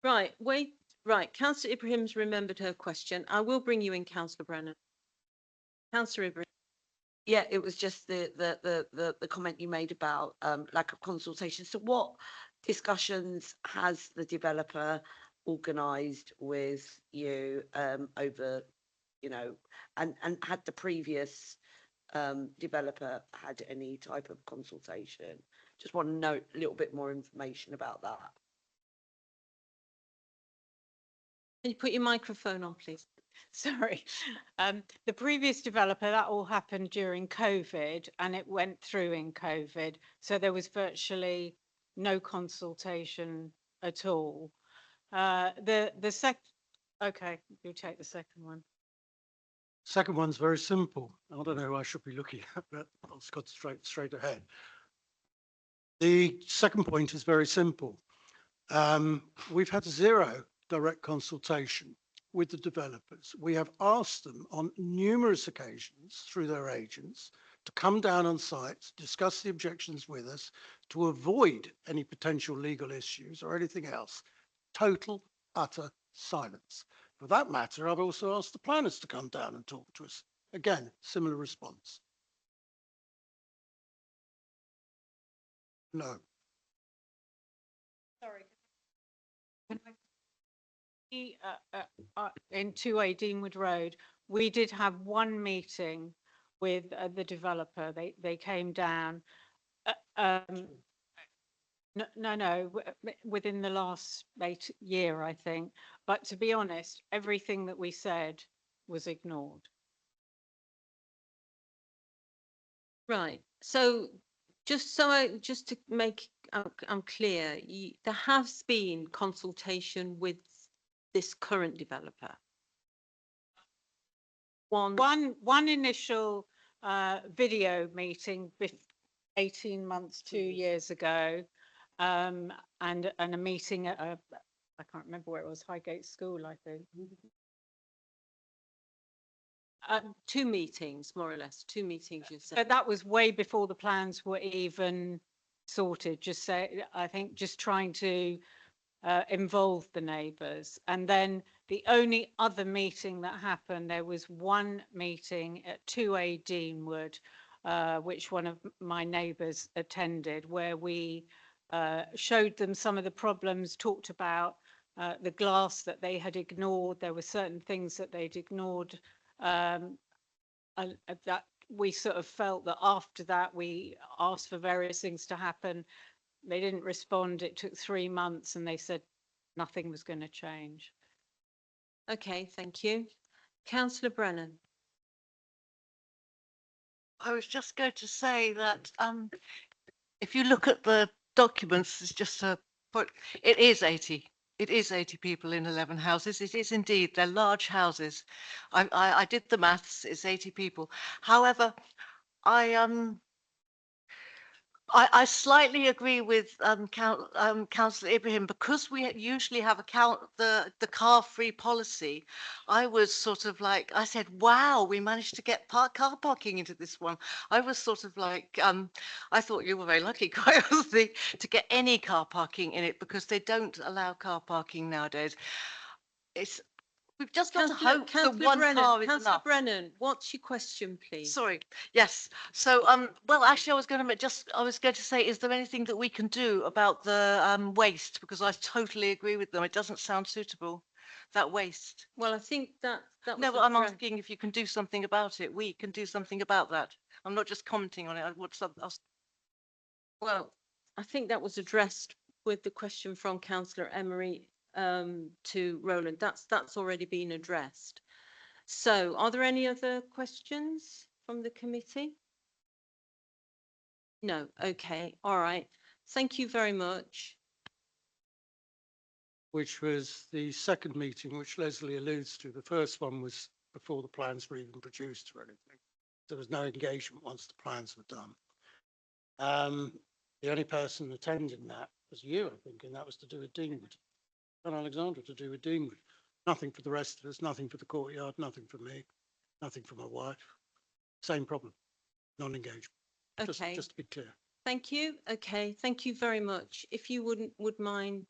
Right, wait, right. Councillor Ibrahim's remembered her question. I will bring you in, Councillor Brennan. Councillor Ibrahim. Yeah, it was just the comment you made about lack of consultation. So what discussions has the developer organised with you over, and had the previous developer had any type of consultation? Just want to know a little bit more information about that. Can you put your microphone on, please? Sorry. The previous developer, that all happened during COVID and it went through in COVID. So there was virtually no consultation at all. Okay, you take the second one. Second one's very simple. I don't know who I should be looking at, but I'll just go straight ahead. The second point is very simple. We've had zero direct consultation with the developers. We have asked them on numerous occasions through their agents to come down on site, discuss the objections with us, to avoid any potential legal issues or anything else. Total, utter silence. For that matter, I've also asked the planners to come down and talk to us. Again, similar response. No. Sorry. In 2A Deanwood Road, we did have one meeting with the developer. They came down. No, within the last year, I think. But to be honest, everything that we said was ignored. Right. So just to make I'm clear, there has been consultation with this current developer. One initial video meeting 18 months, 2 years ago, and a meeting at I can't remember where it was, Highgate School, I think. 2 meetings, more or less, 2 meetings you said. But that was way before the plans were even sorted. I think just trying to involve the neighbours. And then the only other meeting that happened, there was one meeting at 2A Deanwood, which one of my neighbours attended, where we showed them some of the problems, talked about the glass that they had ignored. There were certain things that they'd ignored, that we sort of felt that after that we asked for various things to happen. They didn't respond. It took 3 months and they said nothing was going to change. Okay, thank you. Councillor Brennan. I was just going to say that if you look at the documents, it's just a put. It is 80. It is 80 people in 11 houses. It is indeed. They're large houses. I did the maths. It's 80 people. However, I slightly agree with Councillor Ibrahim, because we usually have the car-free policy. I was sort of like, I said, wow, we managed to get car parking into this one. I was sort of like, I thought you were very lucky, quite honestly, to get any car parking in it, because they don't allow car parking nowadays. We've just got to hope that one car is enough. Councillor Brennan, what's your question, please? Sorry. Yes. So, well, actually, I was going to say, is there anything that we can do about the waste? Because I totally agree with them. It doesn't sound suitable, that waste. Well, I think that was No, but I'm asking if you can do something about it. We can do something about that. I'm not just commenting on it. Well, I think that was addressed with the question from Councillor Emery to Roland. That's already been addressed. So are there any other questions from the committee? No. Okay. All right. Thank you very much. Which was the second meeting, which Leslie alludes to. The first one was before the plans were even produced or anything. There was no engagement once the plans were done. The only person attending that was you, I think, and that was to do with Deanwood. And Alexandra to do with Deanwood. Nothing for the rest of us, nothing for the courtyard, nothing for me, nothing for my wife. Same problem, non-engagement. Okay. Just to be clear. Thank you. Okay. Thank you very much. If you would mind,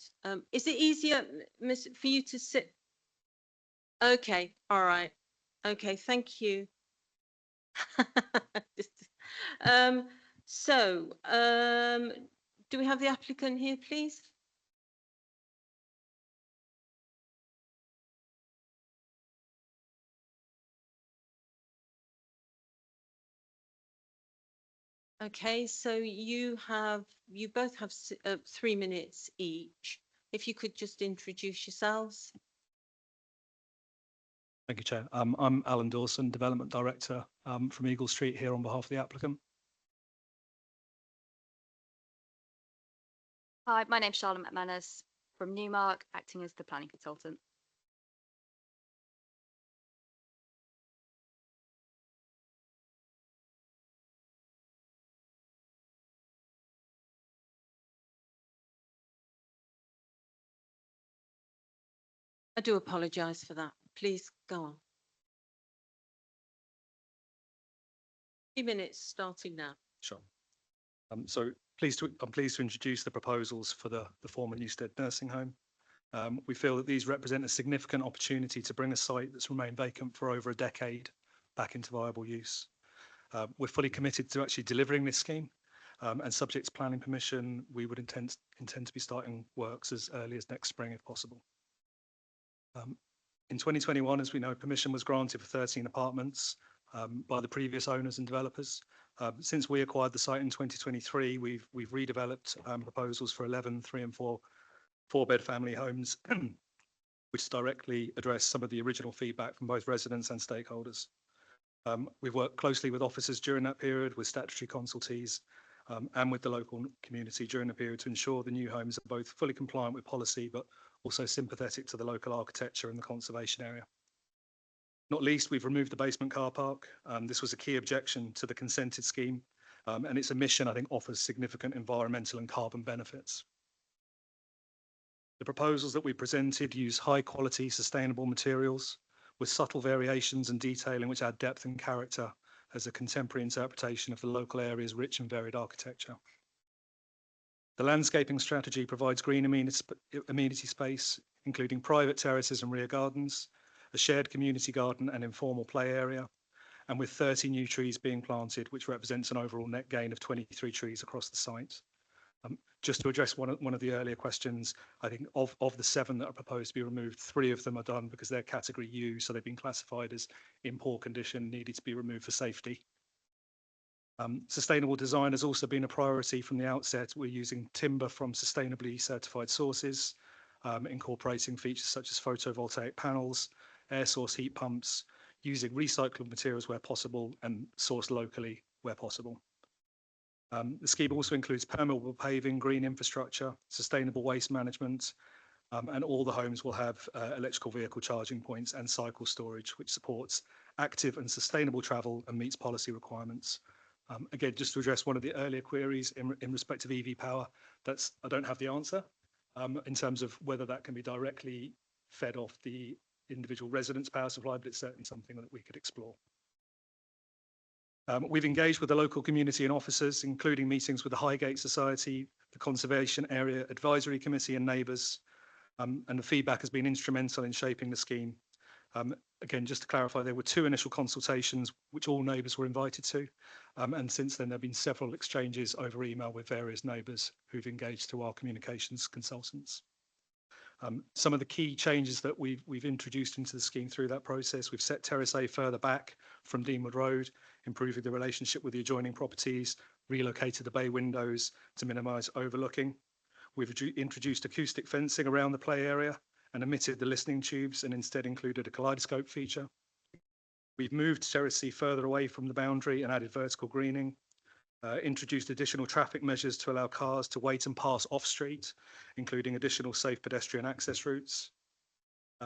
is it easier, Miss, for you to sit? Okay. All right. Okay. Thank you. Do we have the applicant here, please? Okay, so you both have 3 minutes each. If you could just introduce yourselves. Thank you, Chair. I'm Alan Dawson, Development Director from Eagle Street, here on behalf of the applicant. Hi, my name's Charlotte McManus from Newmark, acting as the planning consultant. I do apologise for that. Please go on. 3 minutes starting now. Sure. So I'm pleased to introduce the proposals for the former Newstead nursing home. We feel that these represent a significant opportunity to bring a site that's remained vacant for over a decade back into viable use. We're fully committed to actually delivering this scheme, and subject to planning permission, we would intend to be starting works as early as next spring if possible. In 2021, as we know, permission was granted for 13 apartments by the previous owners and developers. Since we acquired the site in 2023, we've redeveloped proposals for 11 3- and 4-bed family homes, which directly address some of the original feedback from both residents and stakeholders. We've worked closely with officers during that period, with statutory consultees, and with the local community during the period to ensure the new homes are both fully compliant with policy, but also sympathetic to the local architecture and the conservation area. Not least, we've removed the basement car park. This was a key objection to the consented scheme, and its omission, I think, offers significant environmental and carbon benefits. The proposals that we presented use high-quality, sustainable materials with subtle variations and detailing which add depth and character as a contemporary interpretation of the local area's rich and varied architecture. The landscaping strategy provides green amenity space, including private terraces and rear gardens, a shared community garden and informal play area, and with 30 new trees being planted, which represents an overall net gain of 23 trees across the site. Just to address one of the earlier questions, I think of the 7 that are proposed to be removed, 3 of them are done because they're category U, so they've been classified as in poor condition, needed to be removed for safety. Sustainable design has also been a priority from the outset. We're using timber from sustainably certified sources, incorporating features such as photovoltaic panels, air source heat pumps, using recycled materials where possible and sourced locally where possible. The scheme also includes permeable paving, green infrastructure, sustainable waste management, and all the homes will have electrical vehicle charging points and cycle storage, which supports active and sustainable travel and meets policy requirements. Again, just to address one of the earlier queries in respect of EV power, I don't have the answer in terms of whether that can be directly fed off the individual residents' power supply, but it's certainly something that we could explore. We've engaged with the local community and officers, including meetings with the Highgate Society, the Conservation Area Advisory Committee and neighbours, and the feedback has been instrumental in shaping the scheme. Again, just to clarify, there were 2 initial consultations which all neighbours were invited to, and since then there have been several exchanges over email with various neighbours who've engaged through our communications consultants. Some of the key changes that we've introduced into the scheme through that process, we've set Terrace A further back from Deanwood Road, improving the relationship with the adjoining properties, relocated the bay windows to minimise overlooking. We've introduced acoustic fencing around the play area and omitted the listening tubes and instead included a kaleidoscope feature. We've moved Terrace C further away from the boundary and added vertical greening. Introduced additional traffic measures to allow cars to wait and pass off-street, including additional safe pedestrian access routes.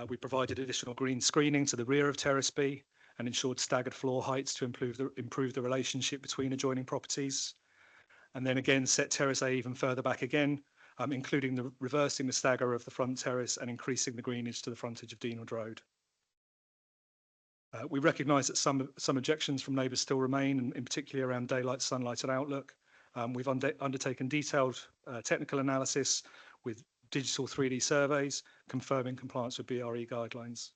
We provided additional green screening to the rear of Terrace B and ensured staggered floor heights to improve the relationship between adjoining properties. And then again, set Terrace A even further back again, including reversing the stagger of the front terrace and increasing the greenage to the frontage of Deanwood Road. We recognise that some objections from neighbours still remain, in particular around daylight, sunlight and outlook. We've undertaken detailed technical analysis with digital 3D surveys, confirming compliance with BRE guidelines.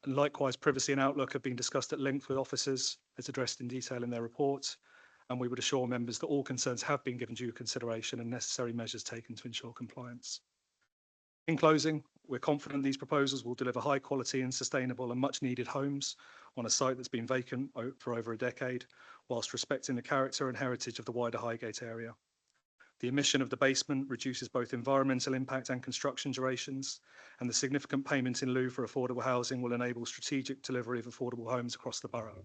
Likewise, privacy and outlook have been discussed at length with officers, as addressed in detail in their report, and we would assure members that all concerns have been given due consideration and necessary measures taken to ensure compliance. In closing, we're confident these proposals will deliver high quality and sustainable and much needed homes on a site that's been vacant for over a decade, whilst respecting the character and heritage of the wider Highgate area. The omission of the basement reduces both environmental impact and construction durations, and the significant payment in lieu for affordable housing will enable strategic delivery of affordable homes across the borough.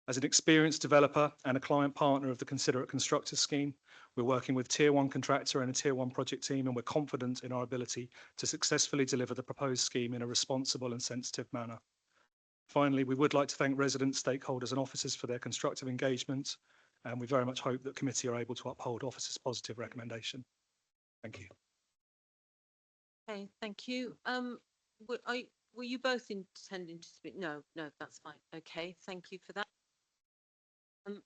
As an experienced developer and a client partner of the Considerate Constructors scheme, we're working with Tier 1 contractor and a Tier 1 project team, and we're confident in our ability to successfully deliver the proposed scheme in a responsible and sensitive manner. Finally, we would like to thank residents, stakeholders and officers for their constructive engagement, and we very much hope that committee are able to uphold officers' positive recommendation. Thank you. Okay, thank you. Were you both intending to speak? No, no, that's fine. Okay, thank you for that.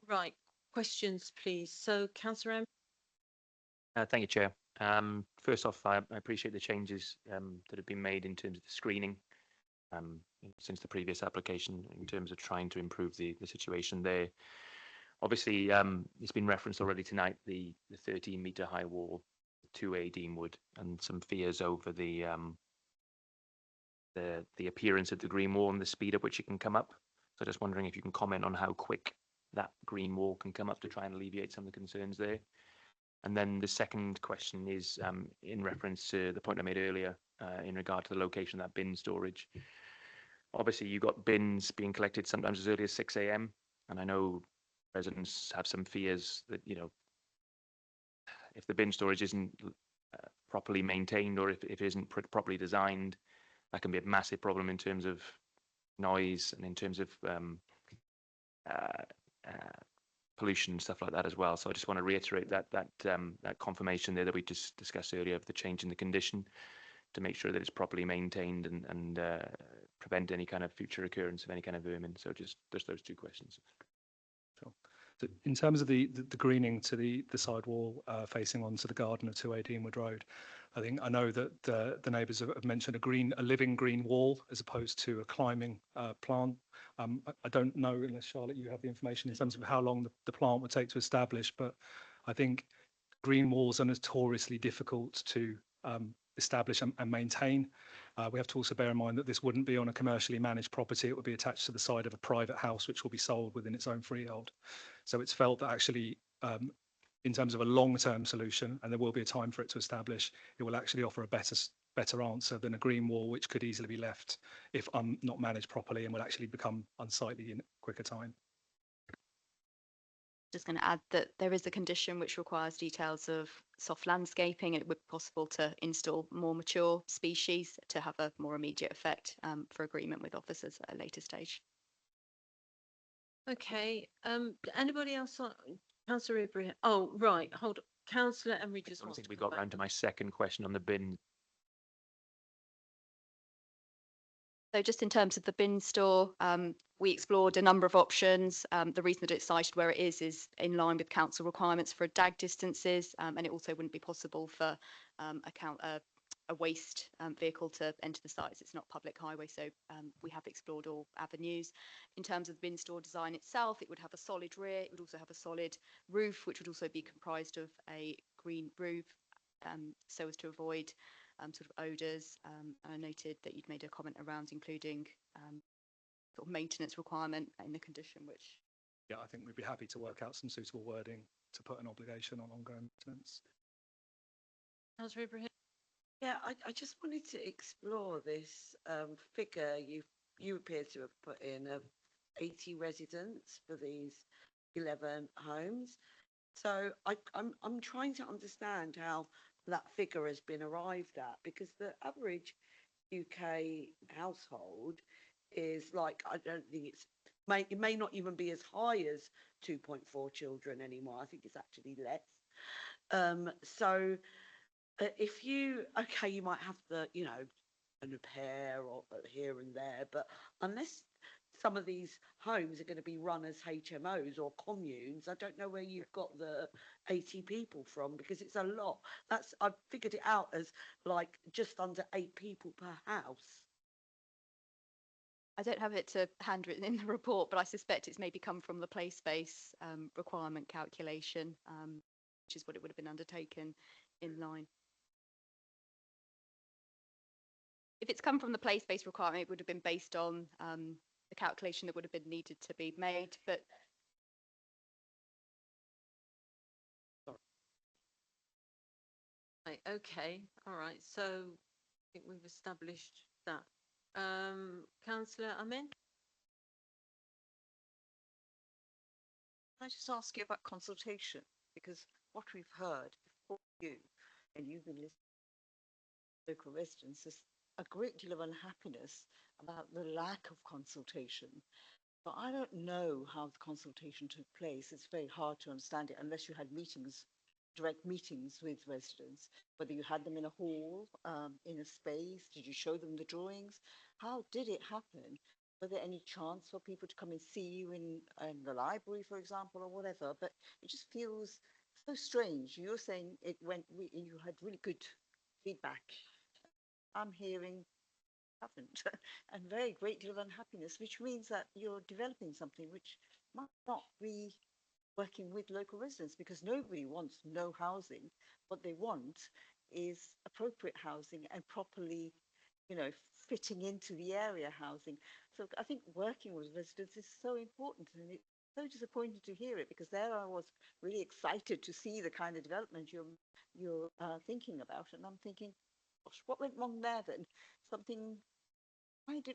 Right, questions, please. So, Councillor M. Thank you, Chair. First off, I appreciate the changes that have been made in terms of the screening since the previous application in terms of trying to improve the situation there. Obviously, it's been referenced already tonight, the 13-metre high wall, 2A Deanwood, and some fears over the appearance of the green wall and the speed at which it can come up. So just wondering if you can comment on how quick that green wall can come up to try and alleviate some of the concerns there. And then the second question is in reference to the point I made earlier in regard to the location of that bin storage. Obviously, you've got bins being collected sometimes as early as 6 a.m. And I know residents have some fears that, you know, if the bin storage isn't properly maintained or if it isn't properly designed, that can be a massive problem in terms of noise and in terms of pollution and stuff like that as well. So I just want to reiterate that confirmation there that we just discussed earlier of the change in the condition to make sure that it's properly maintained and prevent any kind of future occurrence of any kind of vermin. So just those two questions. Sure. So in terms of the greening to the side wall facing onto the garden of 2A Deanwood Road, I know that the neighbours have mentioned a living green wall as opposed to a climbing plant. I don't know, unless Charlotte, you have the information in terms of how long the plant would take to establish, but I think green walls are notoriously difficult to establish and maintain. We have to also bear in mind that this wouldn't be on a commercially managed property. It would be attached to the side of a private house, which will be sold within its own freehold. So it's felt that actually, in terms of a long-term solution, and there will be a time for it to establish, it will actually offer a better answer than a green wall, which could easily be left if not managed properly and will actually become unsightly in a quicker time. Just going to add that there is a condition which requires details of soft landscaping, and it would be possible to install more mature species to have a more immediate effect for agreement with officers at a later stage. Okay, anybody else on? Councillor Ibrahim. Oh, right, hold on. Councillor Emery just I don't wants think to we come got back. round to my second question on the bin. So just in terms of the bin store, we explored a number of options. The reason that it's cited where it is in line with council requirements for DAG distances, and it also wouldn't be possible for a waste vehicle to enter the site. It's not public highway, so we have explored all avenues. In terms of the bin store design itself, it would have a solid rear. It would also have a solid roof, which would also be comprised of a green roof, so as to avoid sort of odours. I noted that you'd made a comment around including sort of maintenance requirement in the condition, which... Yeah, I think we'd be happy to work out some suitable wording to put an obligation on ongoing maintenance. Councillor Ibrahim. Yeah, I just wanted to explore this figure you appear to have put in of 80 residents for these 11 homes. So I'm trying to understand how that figure has been arrived at, because the average UK household is like, I don't think it may not even be as high as 2.4 children anymore. I think it's actually less. So if you, okay, you might have the, you know, a repair or here and there, but unless some of these homes are going to be run as HMOs or communes, I don't know where you've got the 80 people from, because it's a lot. I've figured it out as like just under 8 people per house. I don't have it to handwritten in the report, but I suspect it's maybe come from the play space requirement calculation, which is what it would have been undertaken in line. If it's come from the play space requirement, it would have been based on the calculation that would have been needed to be made, but Right, okay, all right, so I think we've established that. Councillor Amin? Can I just ask you about consultation? Because what we've heard before you, and you've been listening to local residents, is a great deal of unhappiness about the lack of consultation. But I don't know how the consultation took place. It's very hard to understand it unless you had meetings direct meetings with residents, whether you had them in a hall, in a space, did you show them the drawings? How did it happen? Were there any chance for people to come and see you in the library, for example, or whatever? But it just feels so strange. You're saying it went, you had really good feedback. I'm hearing haven't, and very great deal of unhappiness, which means that you're developing something which might not be working with local residents, because nobody wants no housing. What they want is appropriate housing and properly, you know, fitting into the area housing. So I think working with residents is so important, and it's so disappointed to hear it, because there I was really excited to see the kind of development you're thinking about, and I'm thinking, gosh, what went wrong there then? Something.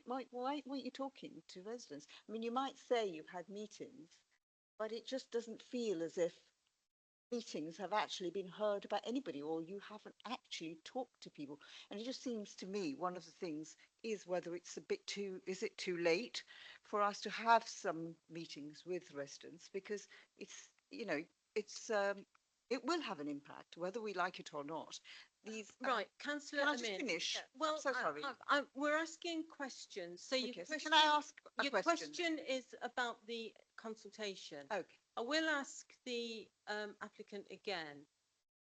Why weren't you talking to residents? I mean, you might say you've had meetings, but it just doesn't feel as if meetings have actually been heard by anybody, or you haven't actually talked to people. And it just seems to me one of the things is whether it's a bit too, is it too late for us to have some meetings with residents, because it's, you know, it's, it will have an impact whether we like it or not. These, Right, Councillor can I just Amin. finish? Well, I'm so sorry. we're asking questions. So your Okay, so question, can I ask a your question is about the consultation. Okay. I will ask the applicant again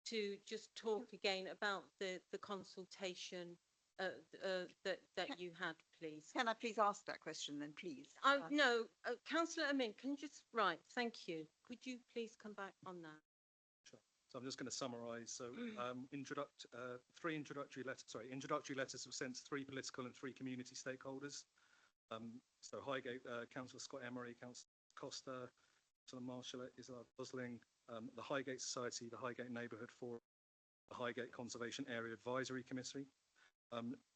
to just talk again about the consultation that you had, please. Can I please ask that question then, please? No, Councillor Amin, can you just, right, thank you. Could you please come back on that? Sure. So I'm just going to summarise. So introductory letters were sent to 3 political and 3 community stakeholders. So Highgate, Councillor Scott Emery, Councillor Costa, Councillor Marshall, Isabel Gosling, the Highgate Society, the Highgate Neighbourhood Forum, the Highgate Conservation Area Advisory Committee.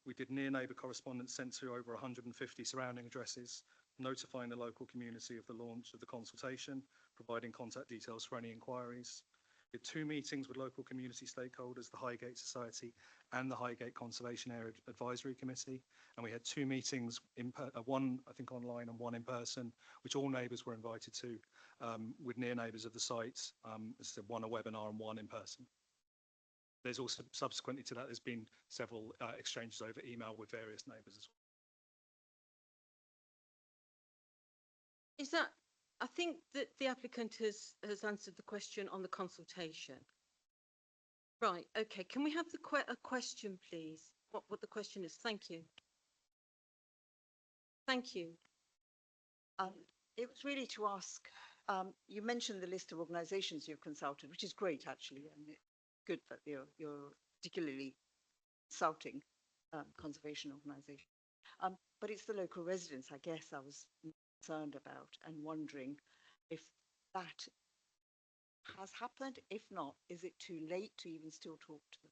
We did near neighbour correspondence sent to over 150 surrounding addresses, notifying the local community of the launch of the consultation, providing contact details for any inquiries. We had 2 meetings with local community stakeholders, the Highgate Society and the Highgate Conservation Area Advisory Committee. And we had 2 meetings, one I think online and one in person, which all neighbours were invited to, with near neighbours of the site, as I said, one a webinar and one in person. There's also, subsequently to that, there's been several exchanges over email with various neighbours as well. Is that, I think that the applicant has answered the question on the consultation. Right, okay, can we have a question, please? What the question is? Thank you. Thank you. It was really to ask, you mentioned the list of organisations you've consulted, which is great actually, and it's good that you're particularly consulting conservation organisations. But it's the local residents, I guess, I was concerned about and wondering if that has happened. If not, is it too late to even still talk to them?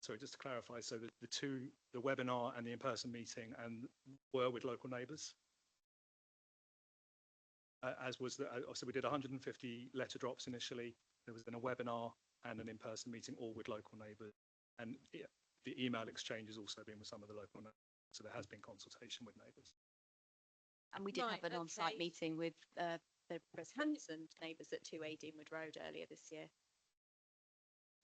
Sorry, just to clarify, so the webinar and the in-person meeting were with local neighbours? As was so we did 150 letter drops initially. There was then a webinar and an in-person meeting, all with local neighbours. And the email exchange has also been with some of the local neighbours. So there has been consultation with neighbours. And we did Right, have an on-site okay. meeting with the residents and neighbours at 2A Deanwood Road earlier this year.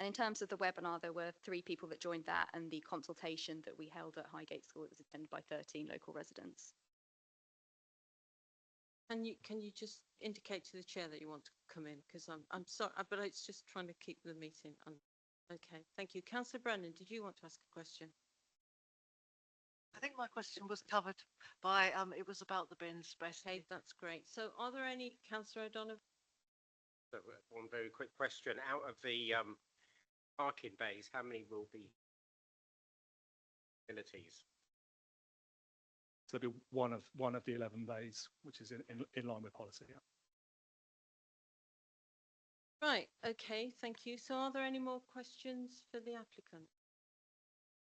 And in terms of the webinar, there were 3 people that joined that, and the consultation that we held at Highgate School, it was attended by 13 local residents. Can you just indicate to the chair that you want to come in? Because I'm sorry, but it's just trying to keep the meeting on. Okay, thank you. Councillor Brennan, did you want to ask a question? I think my question was covered by, it was about the bins, basically. Okay, that's great. So are there any, Councillor O'Donoghue? So one very quick question. Out of the parking bays, how many will be facilities? So there'll be one of the 11 bays, which is in line with policy. Yeah. Right, okay, thank you. So are there any more questions for the applicant?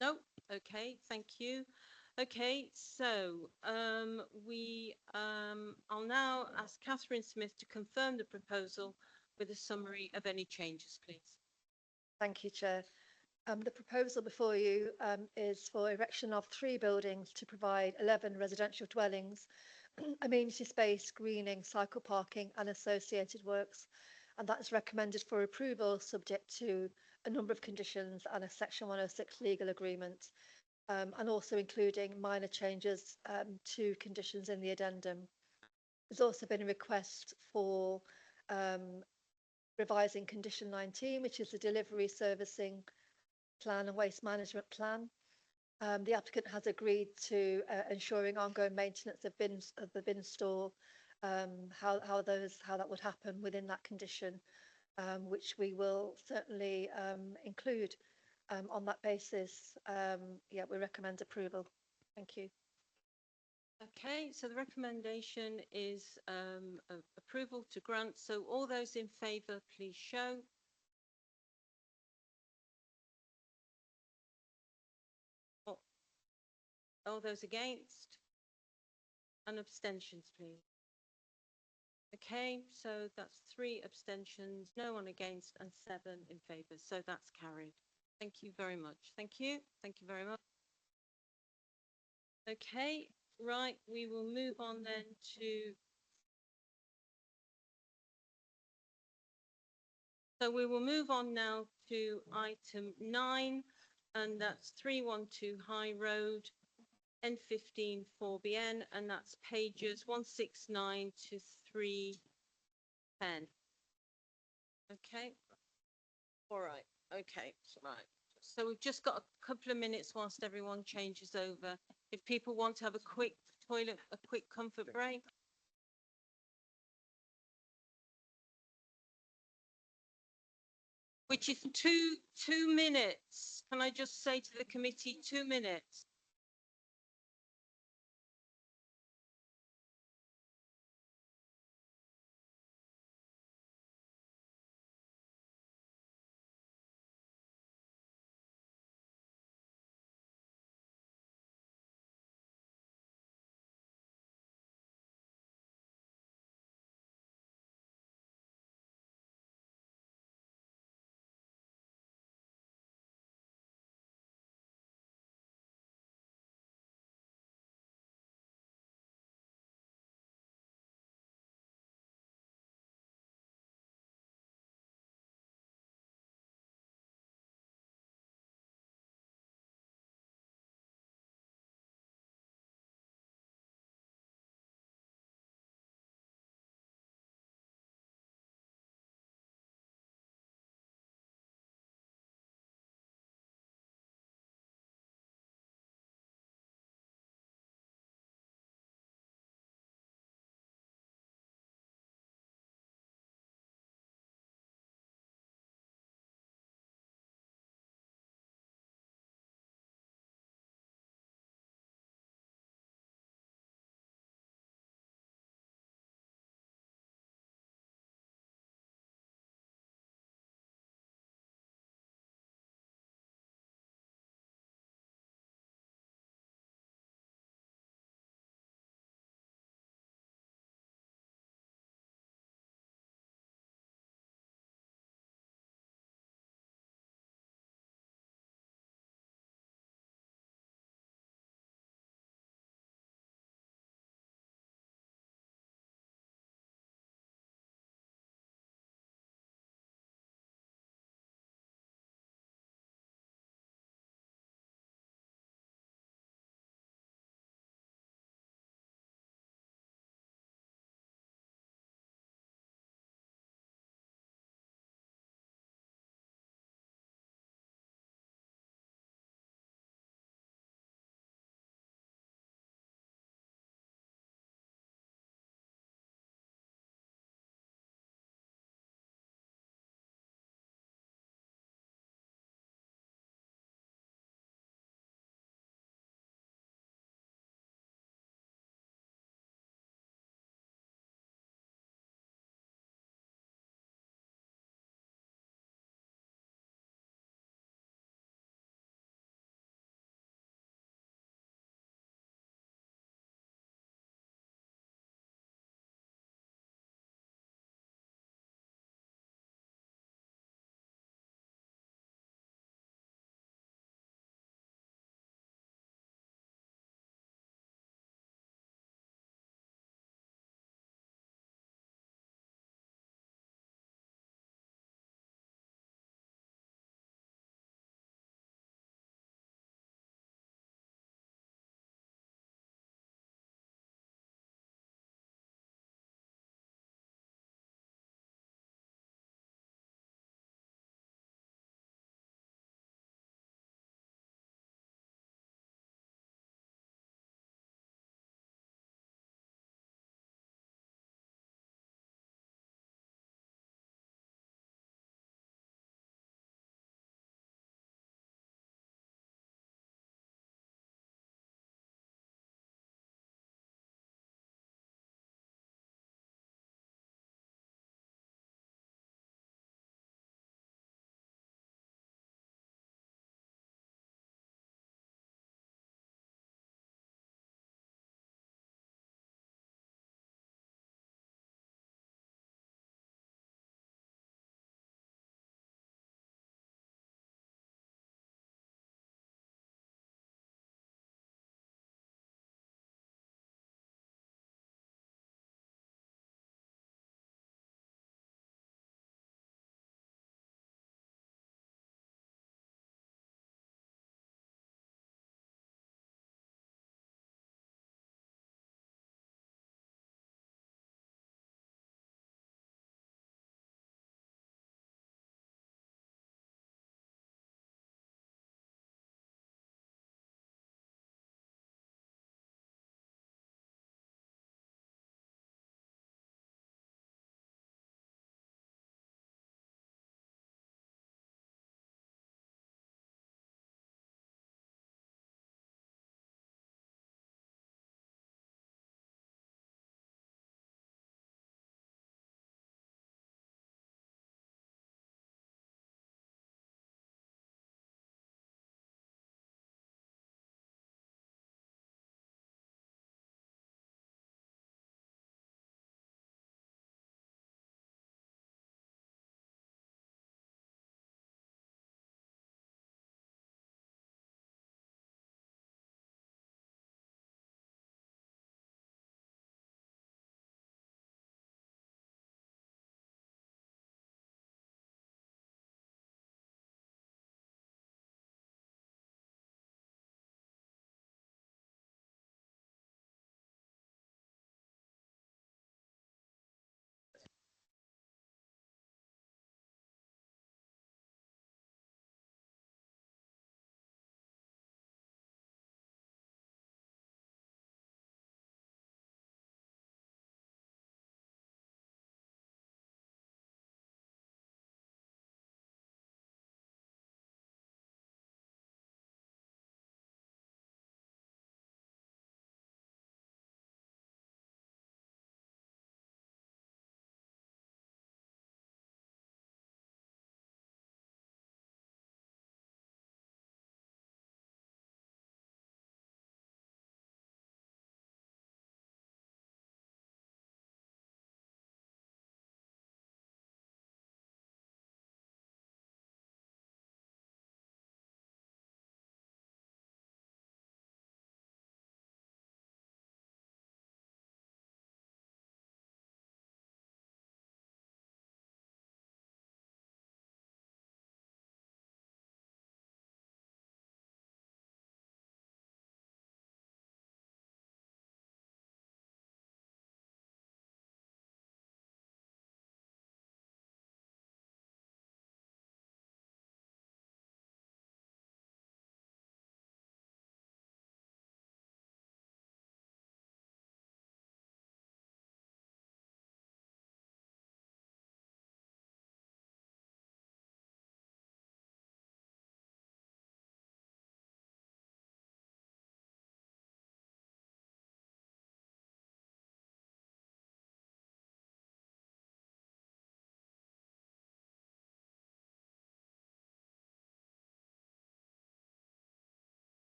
No? Okay, thank you. Okay, so I'll now ask Catherine Smith to confirm the proposal with a summary of any changes, please. Thank you, Chair. The proposal before you is for erection of 3 buildings to provide 11 residential dwellings, amenity space, greening, cycle parking and associated works. and that is recommended for approval subject to a number of conditions and a Section 106 legal agreement, and also including minor changes to conditions in the addendum. There's also been a request for revising condition 19, which is the delivery servicing plan and waste management plan. The applicant has agreed to ensuring ongoing maintenance of the bin store, how that would happen within that condition, which we will certainly include. On that basis, yeah, we recommend approval. Thank you. Okay, so the recommendation is approval to grant. So all those in favour, please show. All those against? And abstentions, please. Okay, so that's 3 abstentions, no one against, and 7 in favour. So that's carried. Thank you very much. Thank you. Thank you very much. Okay, right, we will move on then to... So we will move on now to item 9, and that's 312 High Road, N15 4BN, and that's pages 169 to 310. Okay. All right. Okay. Right. So we've just got a couple of minutes whilst everyone changes over. If people want to have a quick toilet, a quick comfort break. Which is two minutes. Can I just say to the committee, 2 minutes?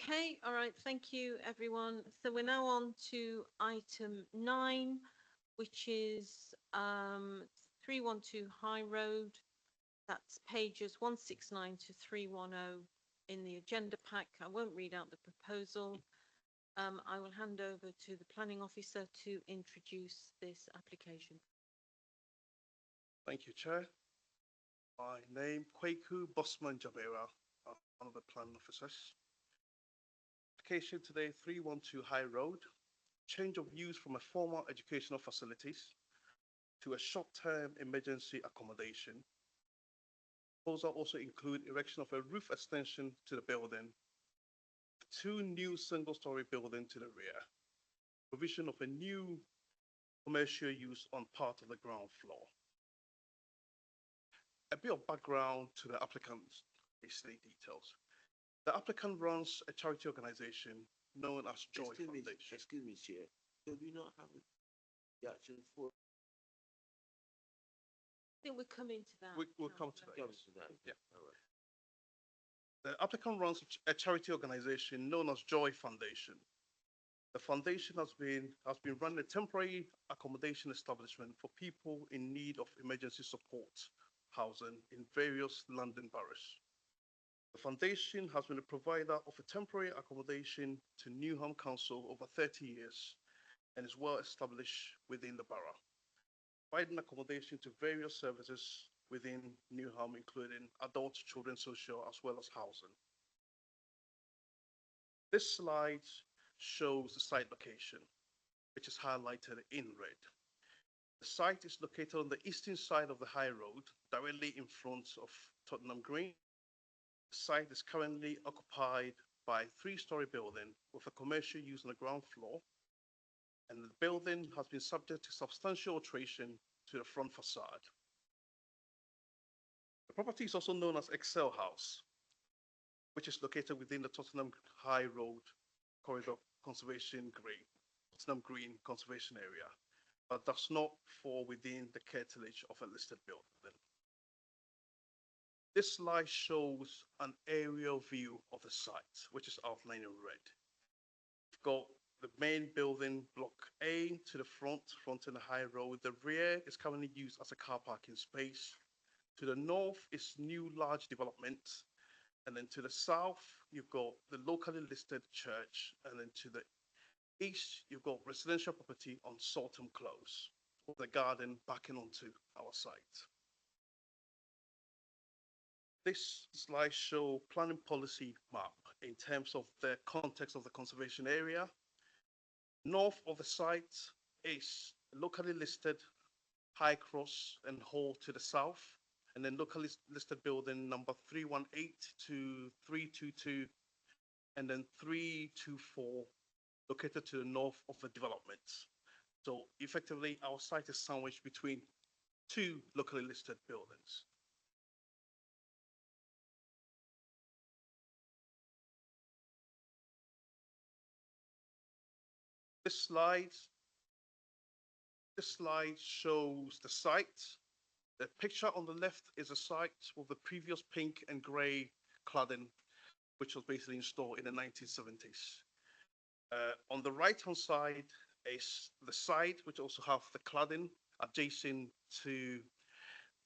Okay, all right, thank you, everyone. So we're now on to item 9, which is 312 High Road. That's pages 169 to 310 in the agenda pack. I won't read out the proposal. I will hand over to the planning officer to introduce this application. Thank you, Chair. My name, Kwaku Bosman Jabera. I'm one of the planning officers. Application today, 312 High Road. Change of use from a formal educational facilities to a short-term emergency accommodation. Proposal also include erection of a roof extension to the building, 2 new single-story buildings to the rear, provision of a new commercial use on part of the ground floor. A bit of background to the applicant's estate details. The applicant runs a charity organization known as Joy Foundation. Excuse me, Chair. Do we not have the actual for? I think we're coming to that. We'll come to that. Come Yes. to that. Yeah. All right. The applicant runs a charity organization known as Joy Foundation. The foundation has been running a temporary accommodation establishment for people in need of emergency support housing in various London boroughs. The foundation has been a provider of a temporary accommodation to Newham Council over 30 years and is well established within the borough, providing accommodation to various services within Newham, including adult, children, social, as well as housing. This slide shows the site location, which is highlighted in red. The site is located on the eastern side of the high road, directly in front of Tottenham Green. The site is currently occupied by a 3-story building with a commercial use on the ground floor, and the building has been subject to substantial alteration to the front facade. The property is also known as Excel House, which is located within the Tottenham High Road Corridor Conservation Green, Tottenham Green Conservation Area, but does not fall within the curtilage of a listed building. This slide shows an aerial view of the site, which is outlined in red. We've got the main building, Block A, to the front in the high road. The rear is currently used as a car parking space. To the north is new large development. And then to the south, you've got the locally listed church. And then to the east, you've got residential property on Saltham Close, with the garden backing onto our site. This slide shows planning policy map in terms of the context of the conservation area. North of the site is locally listed High Cross and Hall to the south, and then locally listed building number 318 to 322, and then 324 located to the north of the development. So effectively, our site is sandwiched between 2 locally listed buildings. This slide shows the site. The picture on the left is a site with the previous pink and grey cladding, which was basically installed in the 1970s. On the right-hand side is the site, which also have the cladding adjacent to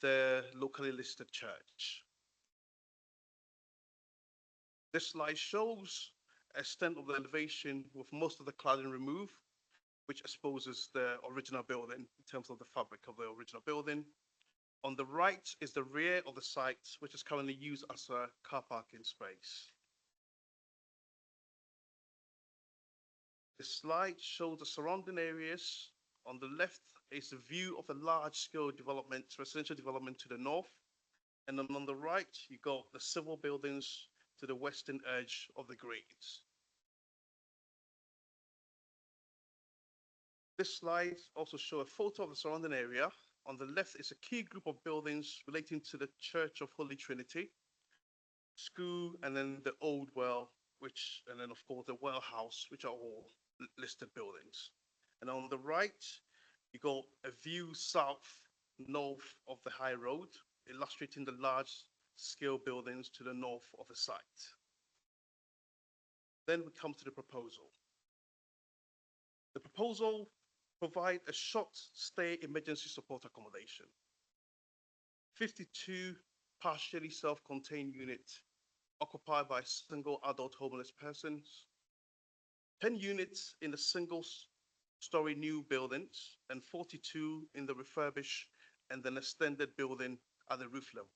the locally listed church. This slide shows extent of the elevation with most of the cladding removed, which exposes the original building in terms of the fabric of the original building. On the right is the rear of the site, which is currently used as a car parking space. The slide shows the surrounding areas. On the left is a view of a large-scale development, residential development to the north. And then on the right, you got the civil buildings to the western edge of the greens. This slide also shows a photo of the surrounding area. On the left is a key group of buildings relating to the Church of Holy Trinity, school, and then the Old Well, and then of course the Well House, which are all listed buildings. And on the right, you got a view north of the high road, illustrating the large scale buildings to the north of the site. Then we come to the proposal. The proposal provides a short stay emergency support accommodation. 52 partially self-contained units occupied by single adult homeless persons, 10 units in the single-story new buildings, and 42 in the refurbished and then extended building at the roof level.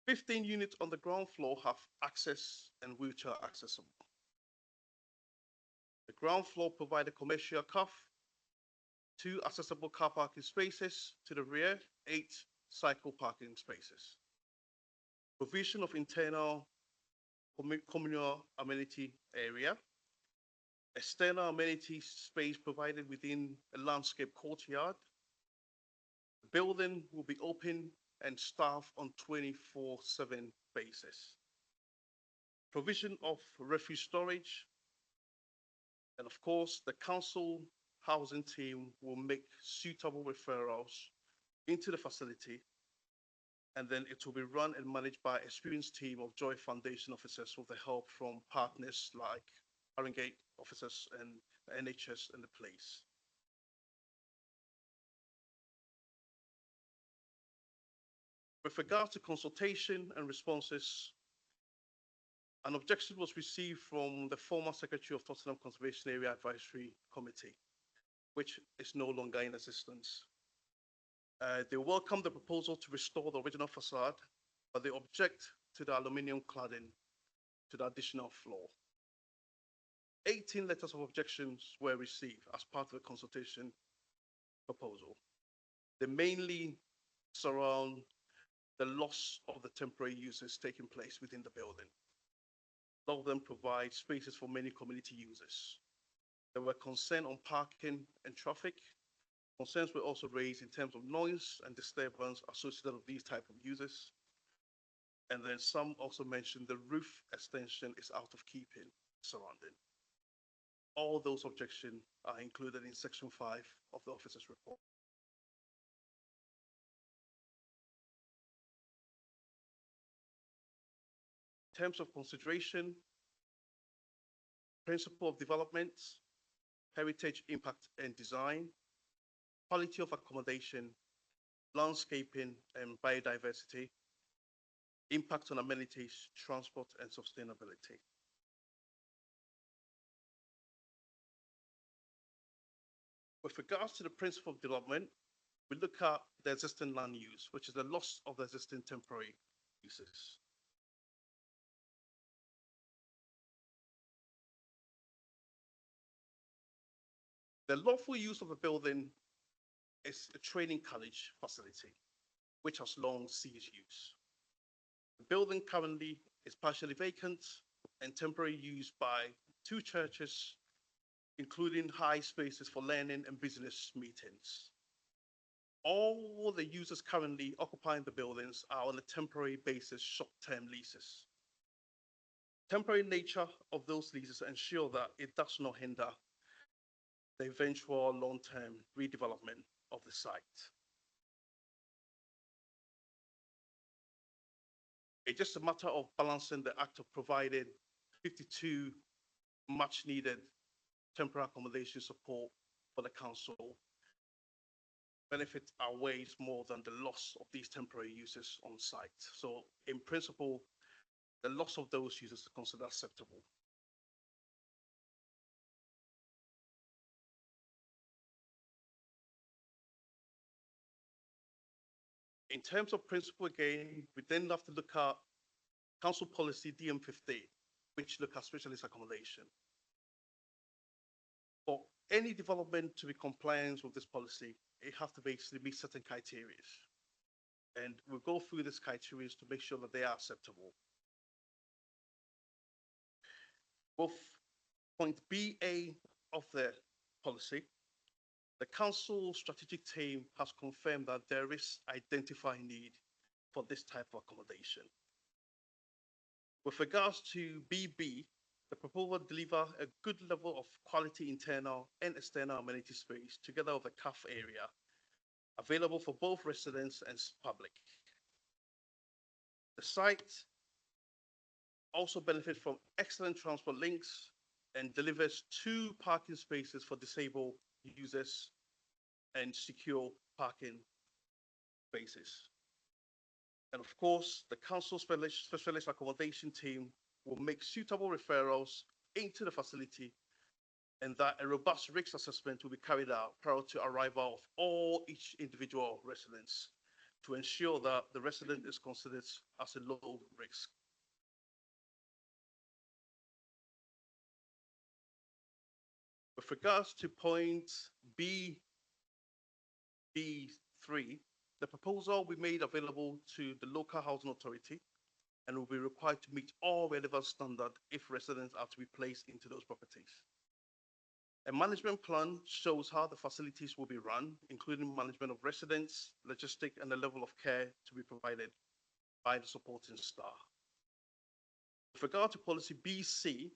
15 units on the ground floor have access and wheelchair accessible. The ground floor provides a commercial CAF, 2 accessible car parking spaces to the rear, 8 cycle parking spaces. Provision of internal communal amenity area, external amenity space provided within a landscape courtyard. The building will be open and staffed on 24/7 basis. Provision of refuse storage, and of course, the council housing team will make suitable referrals into the facility, and then it will be run and managed by an experienced team of Joy Foundation officers with the help from partners like Haringey officers and the NHS and the police. With regard to consultation and responses, an objection was received from the former Secretary of Tottenham Conservation Area Advisory Committee, which is no longer in existence. They welcome the proposal to restore the original facade, but they object to the aluminium cladding to the additional floor. 18 letters of objections were received as part of the consultation proposal. They mainly surround the loss of the temporary uses taking place within the building. A lot of them provide spaces for many community users. There were concerns on parking and traffic. Concerns were also raised in terms of noise and disturbance associated with these type of uses. And then some also mentioned the roof extension is out of keeping surrounding. All those objections are included in section 5 of the officer's report. In terms of consideration, principle of development, heritage impact and design, quality of accommodation, landscaping and biodiversity, impact on amenities, transport and sustainability. With regards to the principle of development, we look at the existing land use, which is the loss of the existing temporary uses. The lawful use of a building is a training college facility, which has long ceased use. The building currently is partially vacant and temporarily used by 2 churches, including high spaces for learning and business meetings. All the users currently occupying the buildings are on a temporary basis, short-term leases. Temporary nature of those leases ensure that it does not hinder the eventual long-term redevelopment of the site. It's just a matter of balancing the act of providing 52 much needed temporary accommodation support for the council. Benefit outweighs more than the loss of these temporary uses on site. So in principle, the loss of those uses is considered acceptable. In terms of principle again, we then have to look at council policy DM15, which look at specialist accommodation. For any development to be compliant with this policy, it has to basically meet certain criteria. And we'll go through these criteria to make sure that they are acceptable. With point BA of the policy, the council strategic team has confirmed that there is identified need for this type of accommodation. With regards to BB, the proposal deliver a good level of quality internal and external amenity space together with a CAF area available for both residents and public. The site also benefits from excellent transport links and delivers 2 parking spaces for disabled users and secure parking spaces. And of course, the council specialist accommodation team will make suitable referrals into the facility, and that a robust risk assessment will be carried out prior to arrival of each individual residents to ensure that the resident is considered as a low risk. With regards to point B3, the proposal will be made available to the local housing authority and will be required to meet all relevant standards if residents are to be placed into those properties. A management plan shows how the facilities will be run, including management of residents, logistics, and the level of care to be provided by the supporting staff. With regard to policy BC,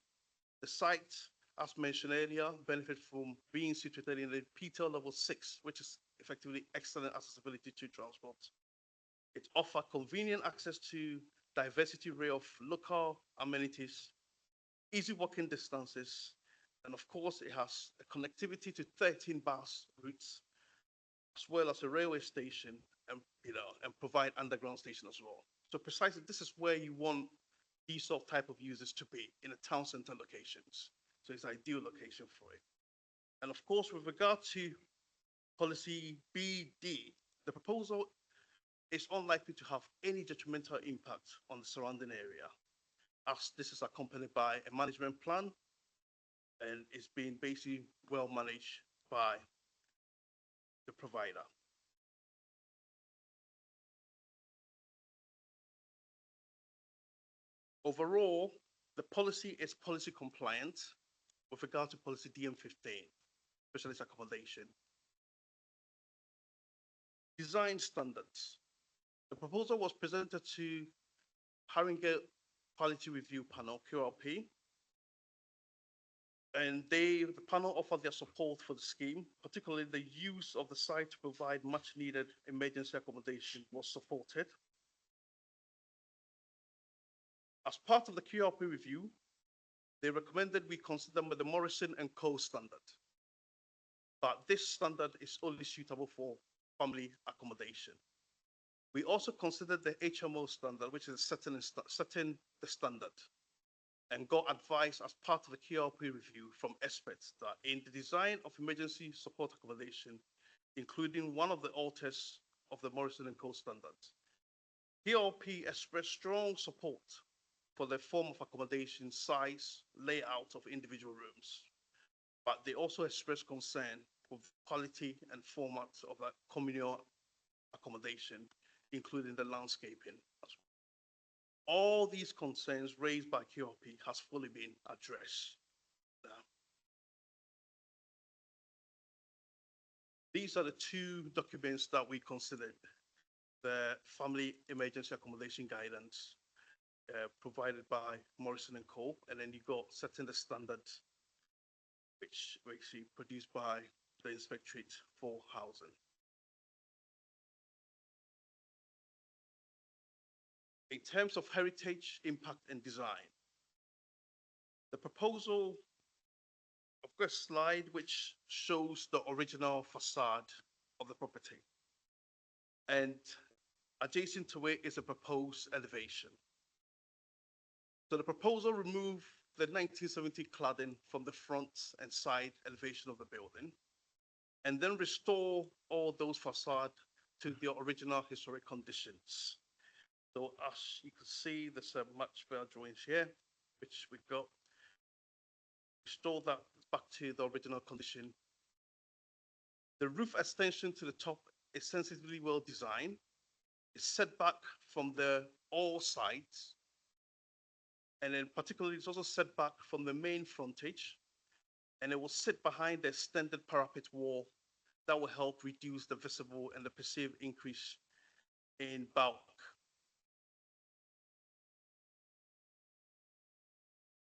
the site, as mentioned earlier, benefit from being situated in the PTEL level 6, which is effectively excellent accessibility to transport. It offers convenient access to diversity array of local amenities, easy walking distances, and of course, it has a connectivity to 13 bus routes, as well as a railway station, and provide underground station as well. So precisely, this is where you want these sort of type of users to be, in the town center locations. So it's an ideal location for it. And of course, with regard to policy BD, the proposal is unlikely to have any detrimental impact on the surrounding area, as this is accompanied by a management plan and it's being basically well managed by the provider. Overall, the policy is policy compliant with regard to policy DM15, specialist accommodation. Design standards. The proposal was presented to Haringey Quality Review Panel, QRP, and the panel offered their support for the scheme, particularly the use of the site to provide much needed emergency accommodation was supported. As part of the QRP review, they recommended we consider the Morrison & Co standard, but this standard is only suitable for family accommodation. We also considered the HMO standard, which is setting the standard, and got advice as part of the QRP review from experts that in the design of emergency support accommodation, including one of the authors of the Morrison & Co standards, QRP expressed strong support for the form of accommodation, size, layout of individual rooms, but they also expressed concern with quality and format of that communal accommodation, including the landscaping. All these concerns raised by QRP has fully been addressed. These are the 2 documents that we considered: the Family Emergency Accommodation Guidance provided by Morrison & Co, and then you got setting the standards, which were actually produced by the Inspectorate for Housing. In terms of heritage, impact, and design, the proposal, I've got a slide which shows the original facade of the property, and adjacent to it is a proposed elevation. So the proposal removed the 1970 cladding from the front and side elevation of the building, and then restore all those facades to their original historic conditions. So as you can see, there's a much better drawings here, which we've got. Restore that back to the original condition. The roof extension to the top is sensitively well designed. It's set back from all sides. And then particularly it's also set back from the main frontage. And it will sit behind the extended parapet wall that will help reduce the visible and the perceived increase in bulk.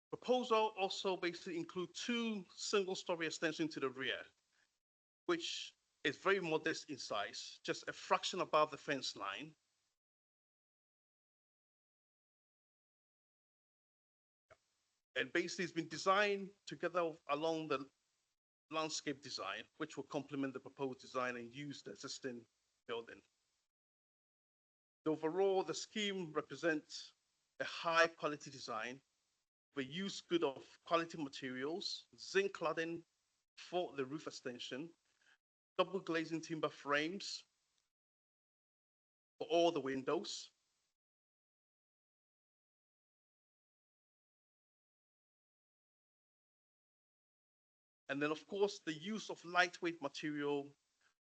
Proposal also basically include 2 single-story extensions to the rear, which is very modest in size, just a fraction above the fence line. And basically it's been designed together along the landscape design, which will complement the proposed design and use the existing building. Overall, the scheme represents a high quality design. We use good of quality materials, zinc cladding for the roof extension, double glazing timber frames for all the windows. And then, of course, the use of lightweight material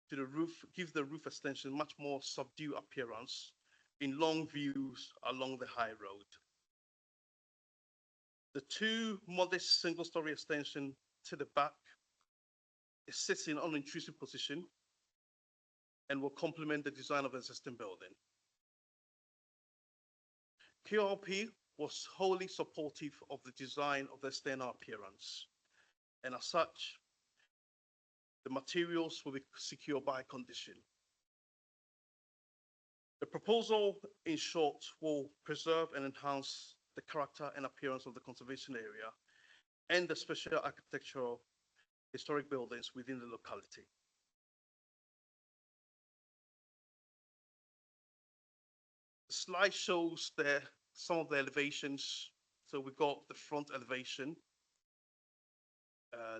to the roof gives the roof extension much more subdued appearance in long views along the high road. The two modest single-story extension to the back sits in an unintrusive position and will complement the design of the existing building. QRP was wholly supportive of the design of the external appearance, and as such, the materials will be secured by condition. The proposal, in short, will preserve and enhance the character and appearance of the conservation area and the special architectural historic buildings within the locality. The slide shows some of the elevations. So we got the front elevation.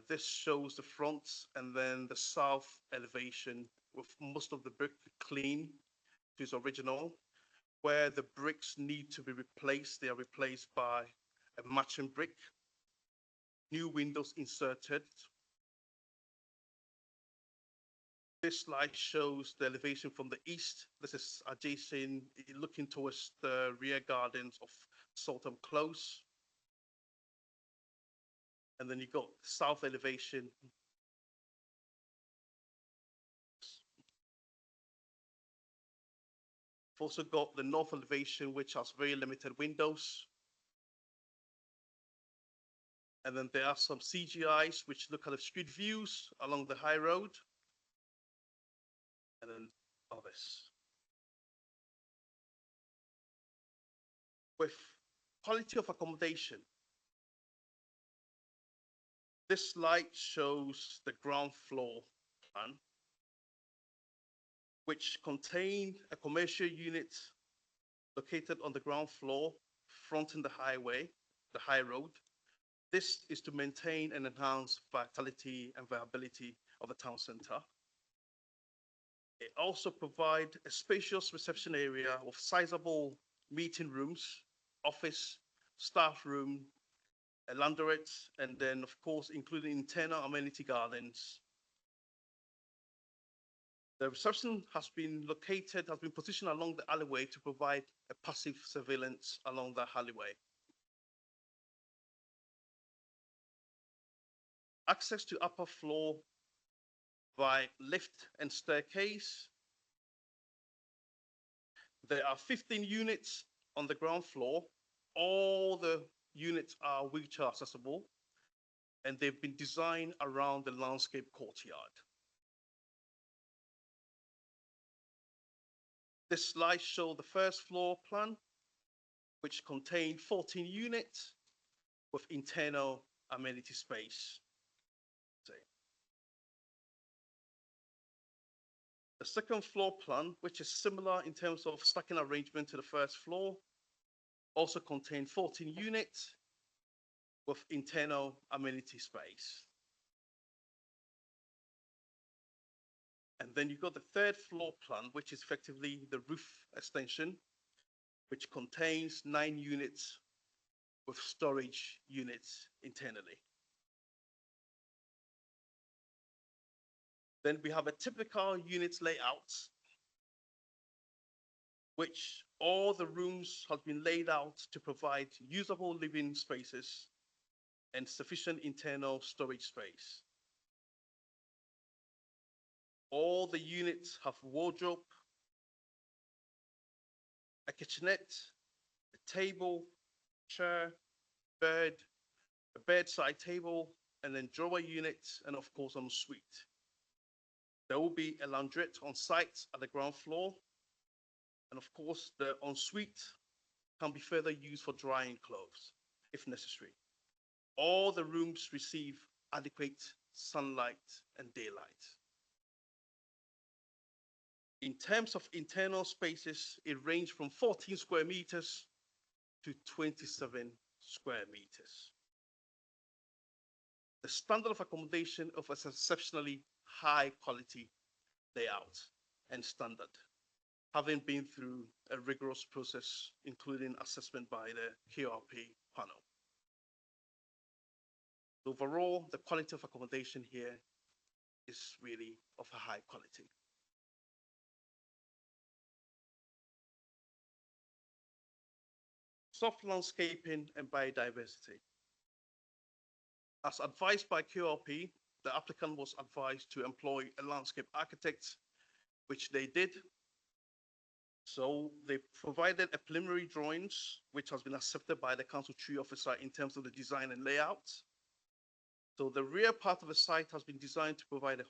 This shows the front, and then the south elevation with most of the brick clean to its original. Where the bricks need to be replaced, they are replaced by a matching brick. New windows inserted. This slide shows the elevation from the east. This is adjacent, looking towards the rear gardens of Saltham Close. And then you got south elevation. We've also got the north elevation, which has very limited windows. And then there are some CGIs, which look at the street views along the high road. And then others. With quality of accommodation, this slide shows the ground floor plan, which contained a commercial unit located on the ground floor, fronting the highway, the high road. This is to maintain and enhance vitality and viability of the town centre. It also provides a spacious reception area with sizable meeting rooms, office, staff room, a laundrette, and then of course, including internal amenity gardens. The reception has been positioned along the alleyway to provide a passive surveillance along the alleyway. Access to upper floor by lift and staircase. There are 15 units on the ground floor. All the units are wheelchair accessible, and they've been designed around the landscape courtyard. This slide shows the first floor plan, which contained 14 units with internal amenity space. The second floor plan, which is similar in terms of stacking arrangement to the first floor, also contained 14 units with internal amenity space. And then you've got the third floor plan, which is effectively the roof extension, which contains 9 units with storage units internally. Then we have a typical units layout, which all the rooms have been laid out to provide usable living spaces and sufficient internal storage space. All the units have wardrobe, a kitchenette, a table, chair, bed, a bedside table, and then drawer units, and of course, en suite. There will be a laundrette on site at the ground floor. And of course, the ensuite can be further used for drying clothes if necessary. all the rooms receive adequate sunlight and daylight. In terms of internal spaces, it ranged from 14 square meters to 27 square meters. The standard of accommodation offers exceptionally high quality layout and standard, having been through a rigorous process, including assessment by the QRP panel. Overall, the quality of accommodation here is really of a high quality. Soft landscaping and biodiversity. As advised by QRP, the applicant was advised to employ a landscape architect, which they did. So they provided a preliminary drawings, which has been accepted by the council tree officer in terms of the design and layout. So the rear part of the site has been designed to provide a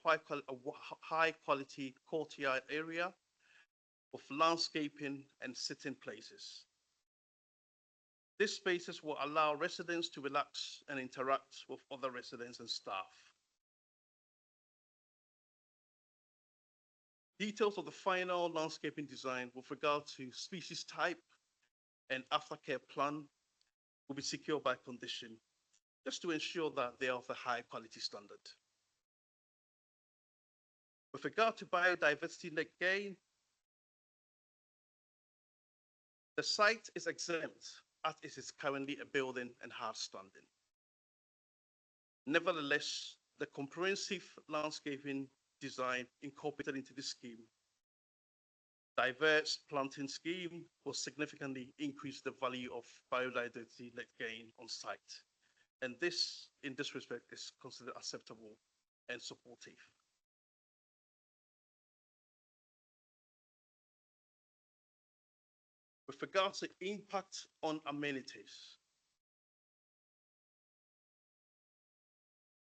high quality courtyard area of landscaping and sitting places. These spaces will allow residents to relax and interact with other residents and staff. Details of the final landscaping design with regard to species type and aftercare plan will be secured by condition, just to ensure that they are of a high quality standard. With regard to biodiversity net gain, the site is exempt as it is currently a building and hard standing. Nevertheless, the comprehensive landscaping design incorporated into the scheme, diverse planting scheme, will significantly increase the value of biodiversity net gain on site. And this, in this respect, is considered acceptable and supportive. With regards to impact on amenities,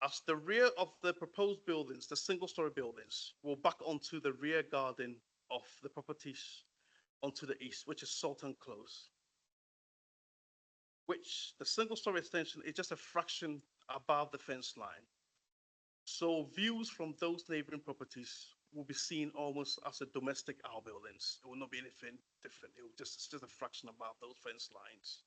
as the rear of the proposed buildings, the single-story buildings, will back onto the rear garden of the properties onto the east, which is Sultan Close, which the single-story extension is just a fraction above the fence line. So views from those neighboring properties will be seen almost as a domestic outbuildings. It will not be anything different. It will it's just a fraction above those fence lines.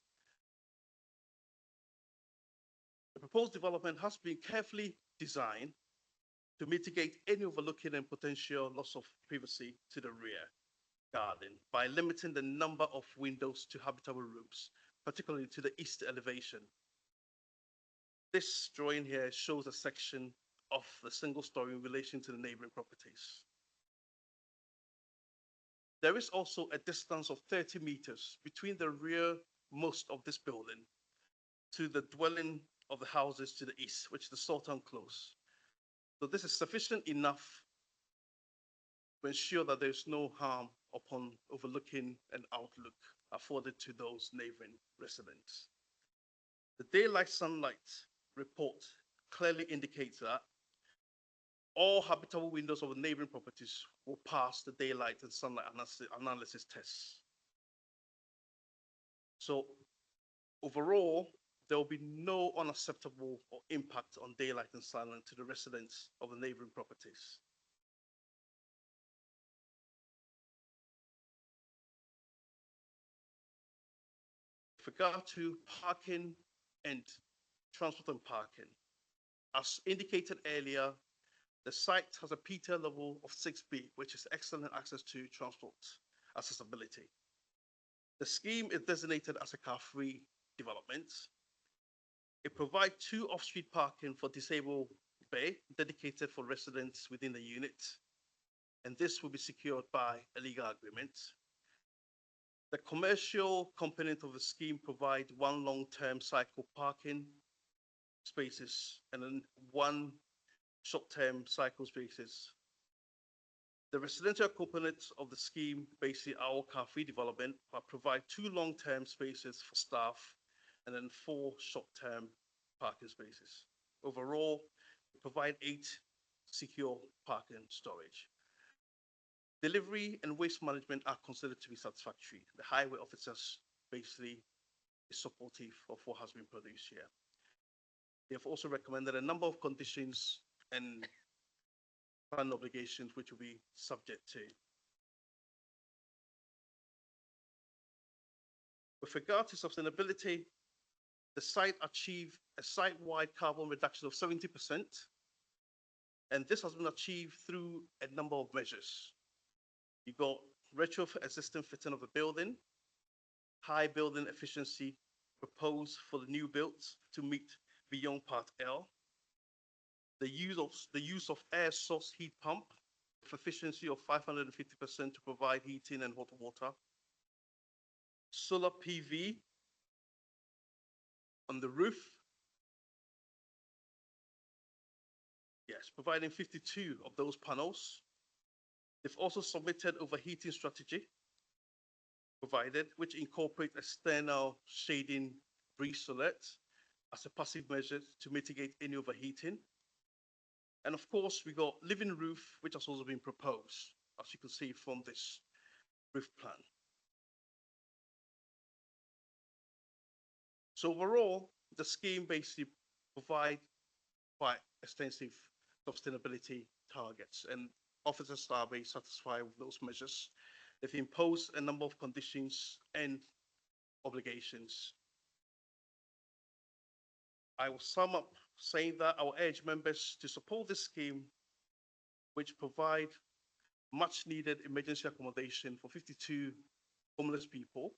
The proposed development has been carefully designed to mitigate any overlooking and potential loss of privacy to the rear garden by limiting the number of windows to habitable rooms, particularly to the east elevation. This drawing here shows a section of the single story in relation to the neighboring properties. There is also a distance of 30 meters between the rearmost of this building to the dwelling of the houses to the east, which is the Sultan Close. So this is sufficient enough to ensure that there is no harm upon overlooking an outlook afforded to those neighboring residents. The daylight sunlight report clearly indicates that all habitable windows of the neighboring properties will pass the daylight and sunlight analysis tests. So overall, there will be no unacceptable or impact on daylight and sunlight to the residents of the neighboring properties. With regard to parking and transport and parking, as indicated earlier, the site has a PTEL level of 6B, which is excellent access to transport accessibility. The scheme is designated as a car-free development. It provides 2 off-street parking for disabled bay dedicated for residents within the unit, and this will be secured by a legal agreement. The commercial component of the scheme provides 1 long-term cycle parking spaces and then 1 short-term cycle spaces. The residential components of the scheme basically are all car-free development, but provide 2 long-term spaces for staff and then 4 short-term parking spaces. Overall, we provide 8 secure parking storage. Delivery and waste management are considered to be satisfactory. The highway officers basically is supportive of what has been produced here. They have also recommended a number of conditions and plan obligations which will be subject to. With regard to sustainability, the site achieved a site-wide carbon reduction of 70%, and this has been achieved through a number of measures. You got retrofit existing fitting of the building, high building efficiency proposed for the new builds to meet beyond Part L, the use of air source heat pump with efficiency of 550% to provide heating and hot water, solar PV on the roof, yes, providing 52 of those panels. They've also submitted overheating strategy provided, which incorporate external shading breeze solet as a passive measure to mitigate any overheating. And of course, we got living roof, which has also been proposed, as you can see from this roof plan. So overall, the scheme basically provides quite extensive sustainability targets, and officers are very satisfied with those measures. They've imposed a number of conditions and obligations. I will sum up saying that I will urge members to support this scheme, which provide much needed emergency accommodation for 52 homeless people,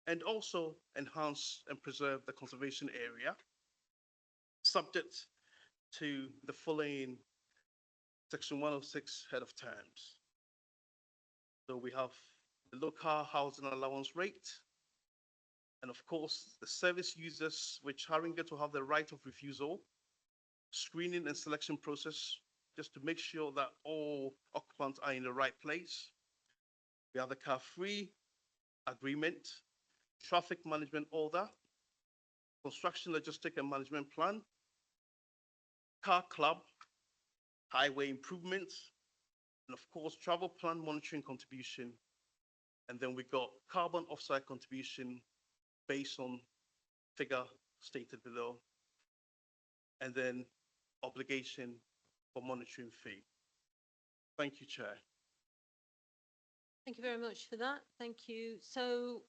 and also enhance and preserve the conservation area, subject to the following Section 106 head of terms. So we have the local housing allowance rate, and of course, the service users which Haringey to have the right of refusal, screening and selection process, just to make sure that all occupants are in the right place. We have the car-free agreement, traffic management order, construction logistic and management plan, car club, highway improvements, and of course, travel plan monitoring contribution. And then we got carbon offset contribution based on figure stated below, and then obligation for monitoring fee. Thank you, Chair. Thank you very much for that. Thank you. So,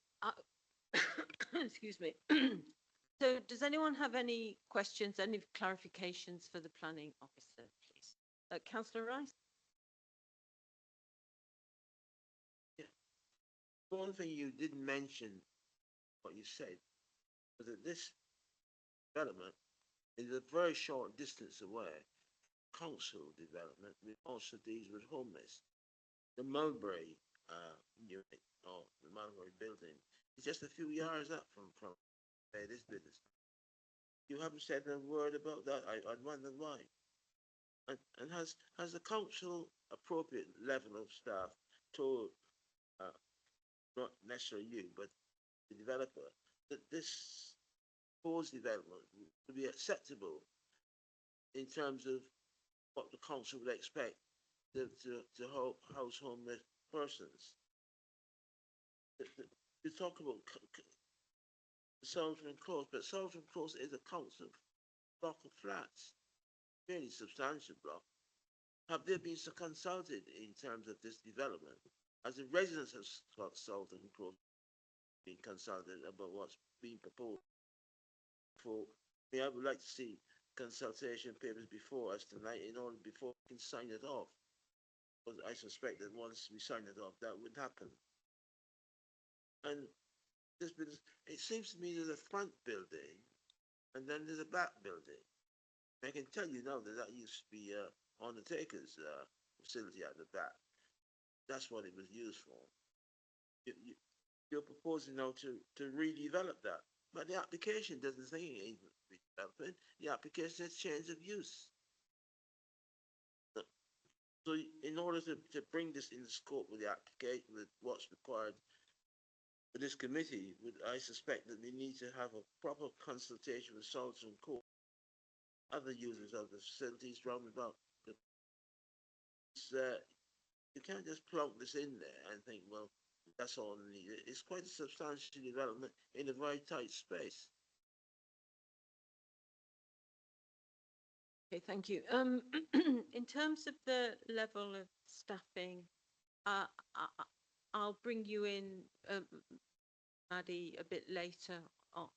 excuse me. So does anyone have any questions, any clarifications for the planning officer, please? Councillor Rice? Yeah. One thing you didn't mention, what you said, was that this development is a very short distance away. Council development, which also deals with homeless. The Mulberry unit, or the Mulberry building, is just a few yards up from where this business. You haven't said a word about that. I'd wonder why. And has the council appropriate level of staff told, not necessarily you, but the developer, that this proposed development would be acceptable in terms of what the council would expect to house homeless persons? You talk about Salisbury Close, but Salisbury Close is a council block of flats, fairly substantial block. Have they been consulted in terms of this development? As the residents of Salisbury Close been consulted about what's being proposed? I would like to see consultation papers before us tonight in order before we can sign it off. Because I suspect that once we sign it off, that would happen. And this business, it seems to me there's a front building and then there's a back building. I can tell you now that that used to be Undertaker's facility at the back. That's what it was used for. You're proposing now to redevelop that, but the application doesn't say anything redevelopment. The application says change of use. So in order to bring this in scope with the application, with what's required for this committee, I suspect that we need to have a proper consultation with Salisbury Court, other users of the facilities round about. You can't just plonk this in there and think, well, that's all needed. It's quite a substantial development in a very tight space. Okay, thank you. In terms of the level of staffing, uh, I- I'll bring you in, Maddie, a bit later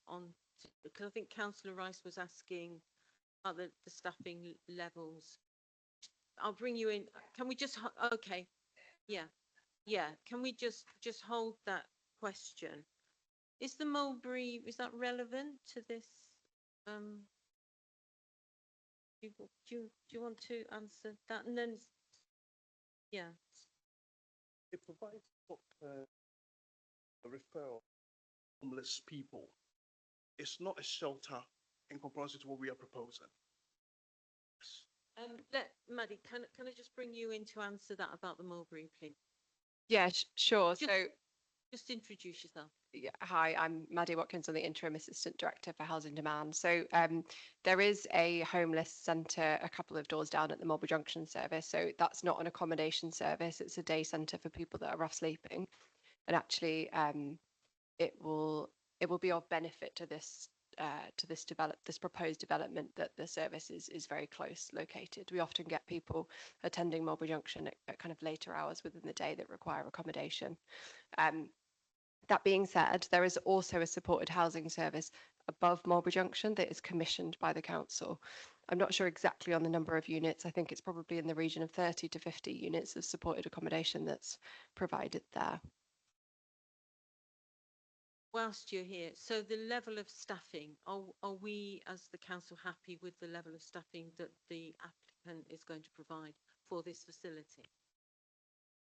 on, because I think Councillor Rice was asking about the staffing levels. I'll bring you in. Can we just, okay, yeah, yeah. Can we just hold that question? Is the Mulberry, is that relevant to this? Do you want to answer that? And then, yeah. It provides a referral to homeless people. It's not a shelter in comparison to what we are proposing. Maddie, can I just bring you in to answer that about the Mulberry, please? Yeah, sure. Just- So, Just introduce yourself. yeah, hi, I'm Maddie Watkins, I'm the Interim Assistant Director for Housing Demand. So there is a homeless centre a couple of doors down at the Mulberry Junction service. So that's not an accommodation service, it's a day centre for people that are rough sleeping. And actually it will be of benefit to this this proposed development that the service is very close located. We often get people attending Mulberry Junction at kind of later hours within the day that require accommodation. That being said, there is also a supported housing service above Mulberry Junction that is commissioned by the council. I'm not sure exactly on the number of units. I think it's probably in the region of 30 to 50 units of supported accommodation that's provided there. Whilst you're here, so the level of staffing, are we as the council happy with the level of staffing that the applicant is going to provide for this facility?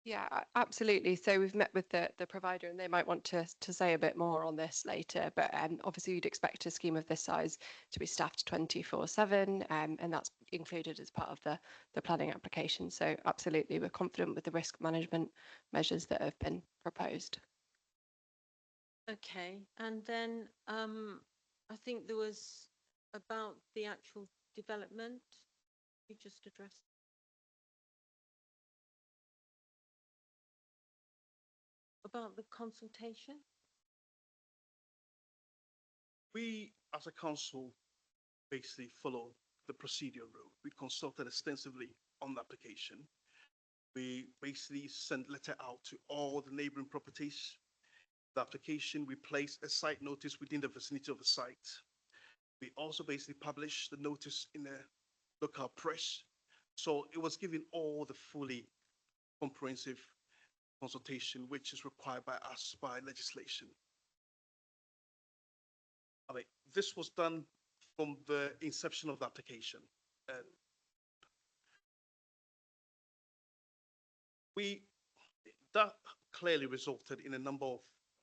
Yeah, absolutely. So we've met with the provider and they might want to say a bit more on this later, but obviously you'd expect a scheme of this size to be staffed 24/7 and that's included as part of the planning application. So absolutely, we're confident with the risk management measures that have been proposed. Okay, and then I think there was about the actual development. You just addressed. About the consultation? We, as a council, basically follow the procedure route. We consulted extensively on the application. We basically sent letter out to all the neighboring properties. The application, we placed a site notice within the vicinity of the site. We also basically published the notice in the local press. So it was given all the fully comprehensive consultation which is required by us by legislation. I mean, this was done from the inception of the application. That clearly resulted in a number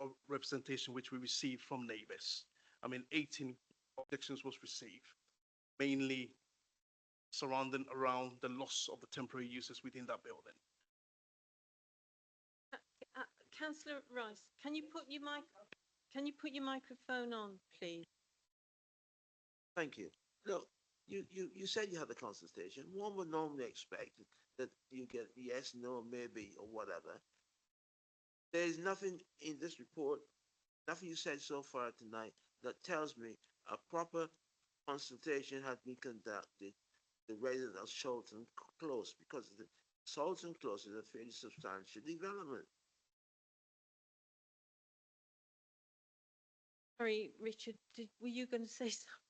of representation which we received from neighbors. I mean, 18 objections was received, mainly surrounding around the loss of the temporary uses within that building. Councillor Rice, can you put your microphone on, please? Thank you. Look, you said you had the consultation. One would normally expect that you get yes, no, maybe, or whatever. There is nothing in this report, nothing you said so far tonight that tells me a proper consultation has been conducted the residents of Sholton Close, because the Sholton Close is a fairly substantial development. Sorry, Richard, were you going to say something?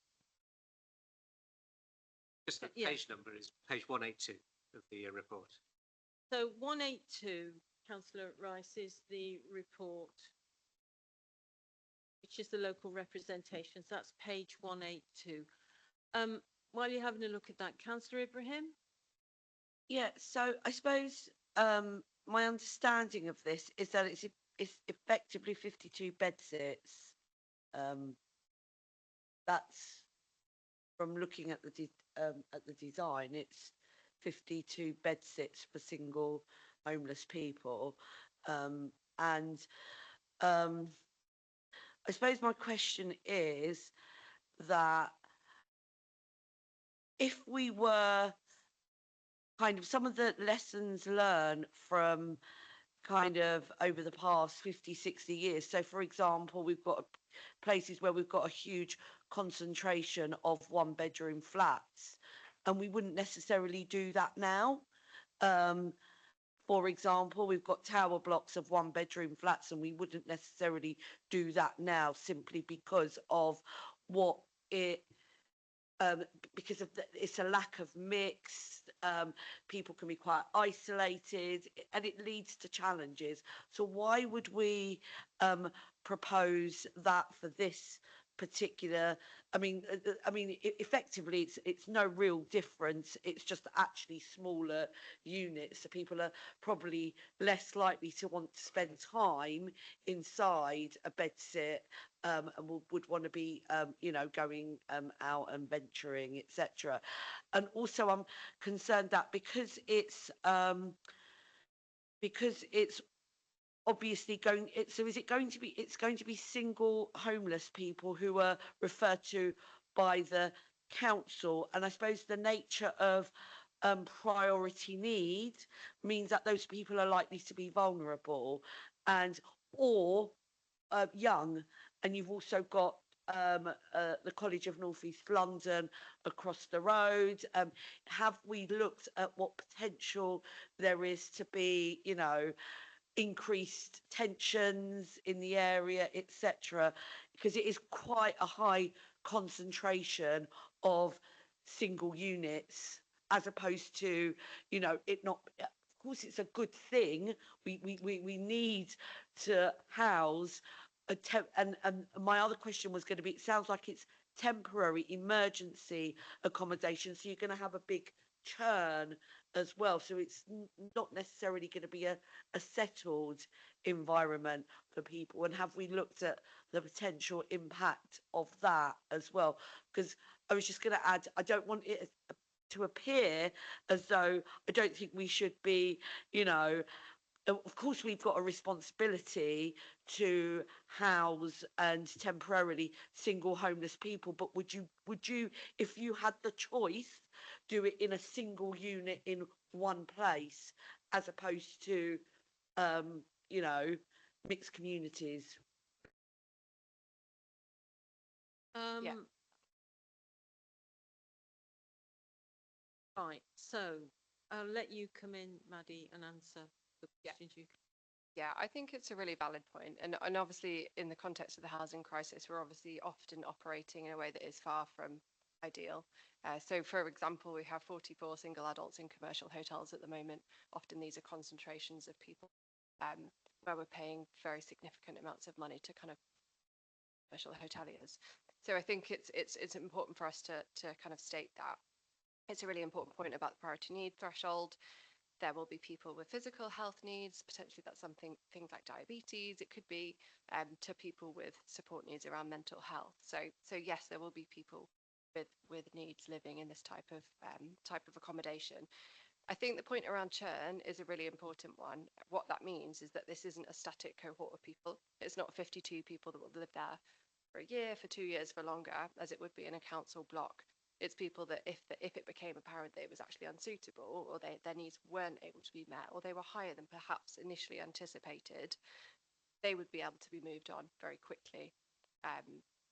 Just the Yeah. page number is page 182 of the report. So 182, Councillor Rice, is the report, which is the local representations. That's page 182. While you're having a look at that, Councillor Ibrahim? Yeah, so I suppose my understanding of this is that it's effectively 52 bed sits. That's from looking at the design. It's 52 bed sits for single homeless people, and I suppose my question is that if we were kind of some of the lessons learned from kind of over the past 50, 60 years. So for example, we've got places where we've got a huge concentration of one bedroom flats. and we wouldn't necessarily do that now. For example, we've got tower blocks of 1-bedroom flats, and we wouldn't necessarily do that now simply because of what it because of it's a lack of mix. People can be quite isolated, and it leads to challenges. So why would we propose that for this particular? Effectively, it's no real difference. It's just actually smaller units. So people are probably less likely to want to spend time inside a bedsit, and would want to be, going out and venturing, etc. And also, I'm concerned that because it's obviously going, so is it going to be, it's going to be single homeless people who are referred to by the council, and I suppose the nature of priority need means that those people are likely to be vulnerable and or young, and you've also got the College of North East London across the road. Have we looked at what potential there is to be, increased tensions in the area, etc.? Because it is quite a high concentration of single units, as opposed to, it not. Of course, it's a good thing. We need to house and my other question was going to be, it sounds like it's temporary emergency accommodation, so you're going to have a big churn as well, so it's not necessarily going to be a settled environment for people. And have we looked at the potential impact of that as well? Because I was just going to add, I don't want it to appear as though I don't think we should be, of course, we've got a responsibility to house and temporarily single homeless people, but would you, if you had the choice, do it in a single unit in one place, as opposed to, mixed communities? Yeah. Right, so I'll let you come in, Maddie, and answer the questions you. Yeah, I think it's a really valid point. And obviously, in the context of the housing crisis, we're obviously often operating in a way that is far from ideal. So, for example, we have 44 single adults in commercial hotels at the moment. Often these are concentrations of people where we're paying very significant amounts of money to kind of commercial hoteliers. So I think it's important for us to kind of state that. It's a really important point about the priority need threshold. There will be people with physical health needs, potentially that's something, things like diabetes. It could be to people with support needs around mental health. So yes, there will be people with needs living in this type of accommodation. I think the point around churn is a really important one. What that means is that this isn't a static cohort of people. It's not 52 people that will live there for a year, for 2 years, for longer, as it would be in a council block. It's people that if it became apparent that it was actually unsuitable, or their needs weren't able to be met, or they were higher than perhaps initially anticipated, they would be able to be moved on very quickly.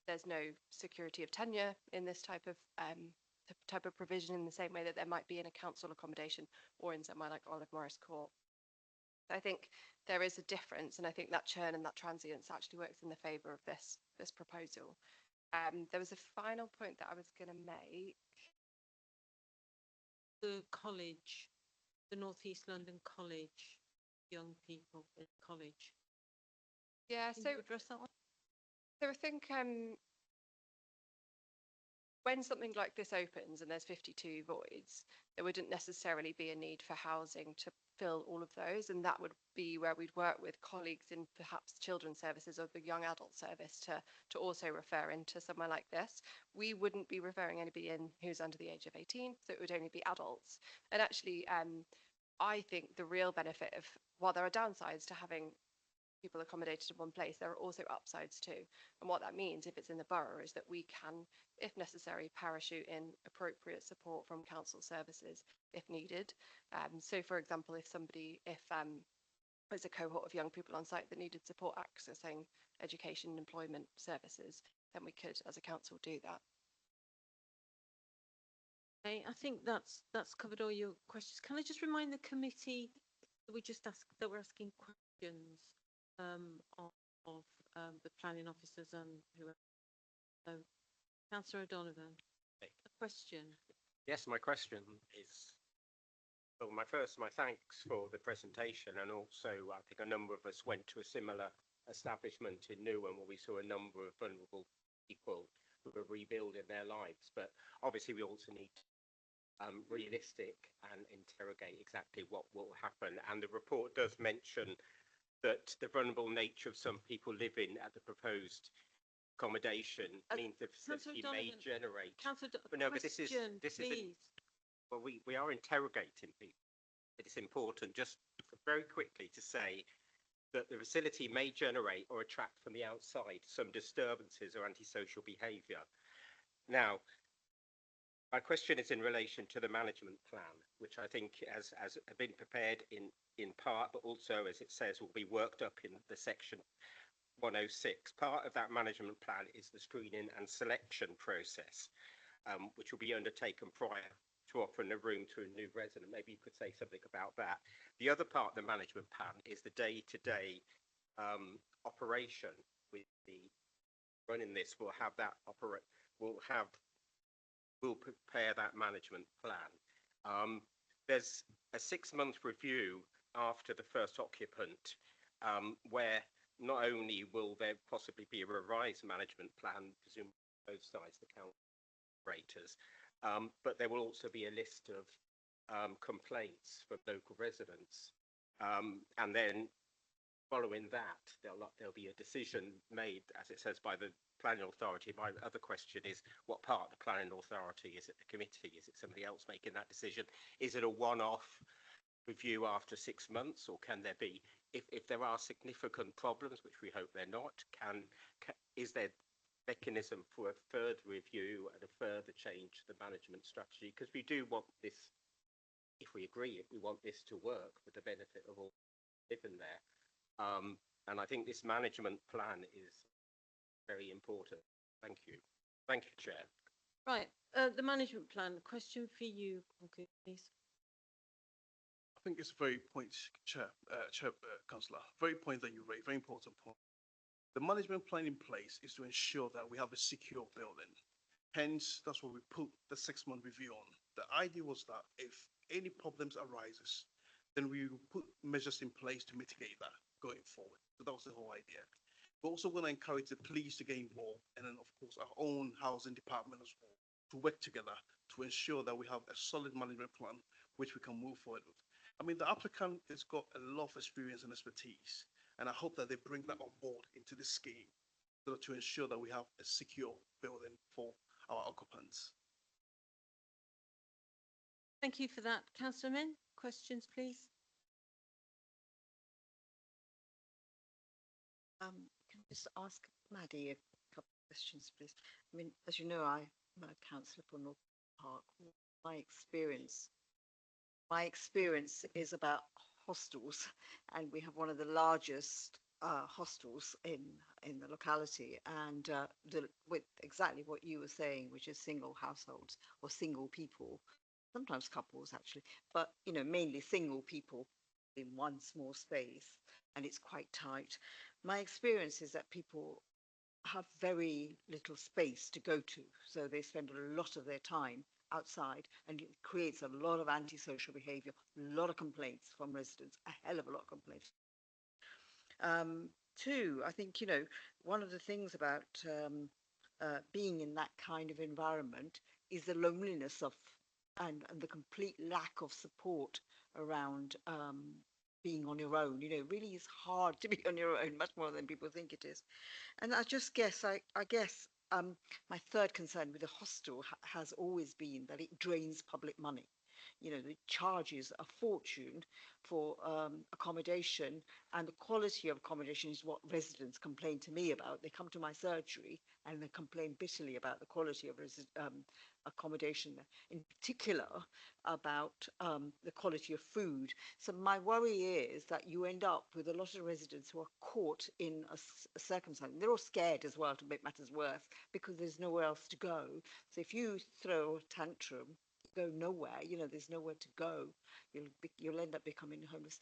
There's no security of tenure in this type of provision, in the same way that there might be in a council accommodation or in somewhere like Olive Morris Court. So I think there is a difference, and I think that churn and that transience actually works in the favour of this proposal. There was a final point that I was going to make. The college, the North East London College, young people in college. Yeah, Can so you address that one? So I think when something like this opens and there's 52 voids, there wouldn't necessarily be a need for housing to fill all of those, and that would be where we'd work with colleagues in perhaps children's services or the young adult service to also refer into somewhere like this. We wouldn't be referring anybody in who's under the age of 18, so it would only be adults. And actually, I think the real benefit of, while there are downsides to having people accommodated in one place, there are also upsides too. And what that means, if it's in the borough, is that we can, if necessary, parachute in appropriate support from council services if needed. So for example, if there's a cohort of young people on site that needed support accessing education and employment services, then we could, as a council, do that. Okay, I think that's covered all your questions. Can I just remind the committee that we just asked, that we're asking questions of the planning officers and whoever. So, Councillor O'Donovan, a question. Yes, my question is, well, my thanks for the presentation, and also I think a number of us went to a similar establishment in Newham where we saw a number of vulnerable people who were rebuilding their lives. But obviously we also need realistic and interrogate exactly what will happen. And the report does mention that the vulnerable nature of some people living at the proposed accommodation means the facility may generate. But no, but this is well, we are interrogating people. It's important just very quickly to say that the facility may generate or attract from the outside some disturbances or antisocial behaviour. Now, my question is in relation to the management plan, which I think has been prepared in part, but also, as it says, will be worked up in the section 106. Part of that management plan is the screening and selection process, which will be undertaken prior to offering a room to a new resident. Maybe you could say something about that. The other part of the management plan is the day-to-day operation. With the running this, we'll have that we'll prepare that management plan. There's a 6-month review after the first occupant, where not only will there possibly be a revised management plan, presumably both sides, the council operators, but there will also be a list of complaints from local residents. And then following that, there'll be a decision made, as it says, by the planning authority. My other question is, what part of the planning authority? Is it the committee? Is it somebody else making that decision? Is it a one-off review after 6 months, or can there be, if there are significant problems, which we hope they're not, is there mechanism for a further review and a further change to the management strategy? Because we do want this, if we agree, we want this to work for the benefit of all living there. And I think this management plan is very important. Thank you. Thank you, Chair. Right, the management plan, question for you, please. I think it's a very point, Councillor, very point that you raised, very important point. The management plan in place is to ensure that we have a secure building. Hence, that's what we put the 6-month review on. The idea was that if any problems arises, then we will put measures in place to mitigate that going forward. So that was the whole idea. We're also going to encourage the police to get involved, and then of course our own housing department as well, to work together to ensure that we have a solid management plan which we can move forward with. I mean, the applicant has got a lot of experience and expertise, and I hope that they bring that on board into the scheme so to ensure that we have a secure building for our occupants. Thank you for that. Councillor Min, questions, please. Can I just ask Maddie a couple of questions, please? I mean, as you know, I'm a councillor for North Park. My experience is about hostels, and we have one of the largest hostels in the locality, and with exactly what you were saying, which is single households or single people, sometimes couples actually, but you know, mainly single people in one small space, and it's quite tight. My experience is that people have very little space to go to, so they spend a lot of their time outside, and it creates a lot of antisocial behavior, a lot of complaints from residents, a hell of a lot of complaints. Two, I think, you know, one of the things about being in that kind of environment is the loneliness of and the complete lack of support around being on your own. You know, it really is hard to be on your own, much more than people think it is. And I just guess, I guess my third concern with the hostel has always been that it drains public money. You know, it charges a fortune for accommodation, and the quality of accommodation is what residents complain to me about. They come to my surgery and they complain bitterly about the quality of accommodation, in particular about the quality of food. So my worry is that you end up with a lot of residents who are caught in a circumstance. They're all scared as well, to make matters worse, because there's nowhere else to go. So if you throw a tantrum, go nowhere, you know, there's nowhere to go. You'll end up becoming homeless.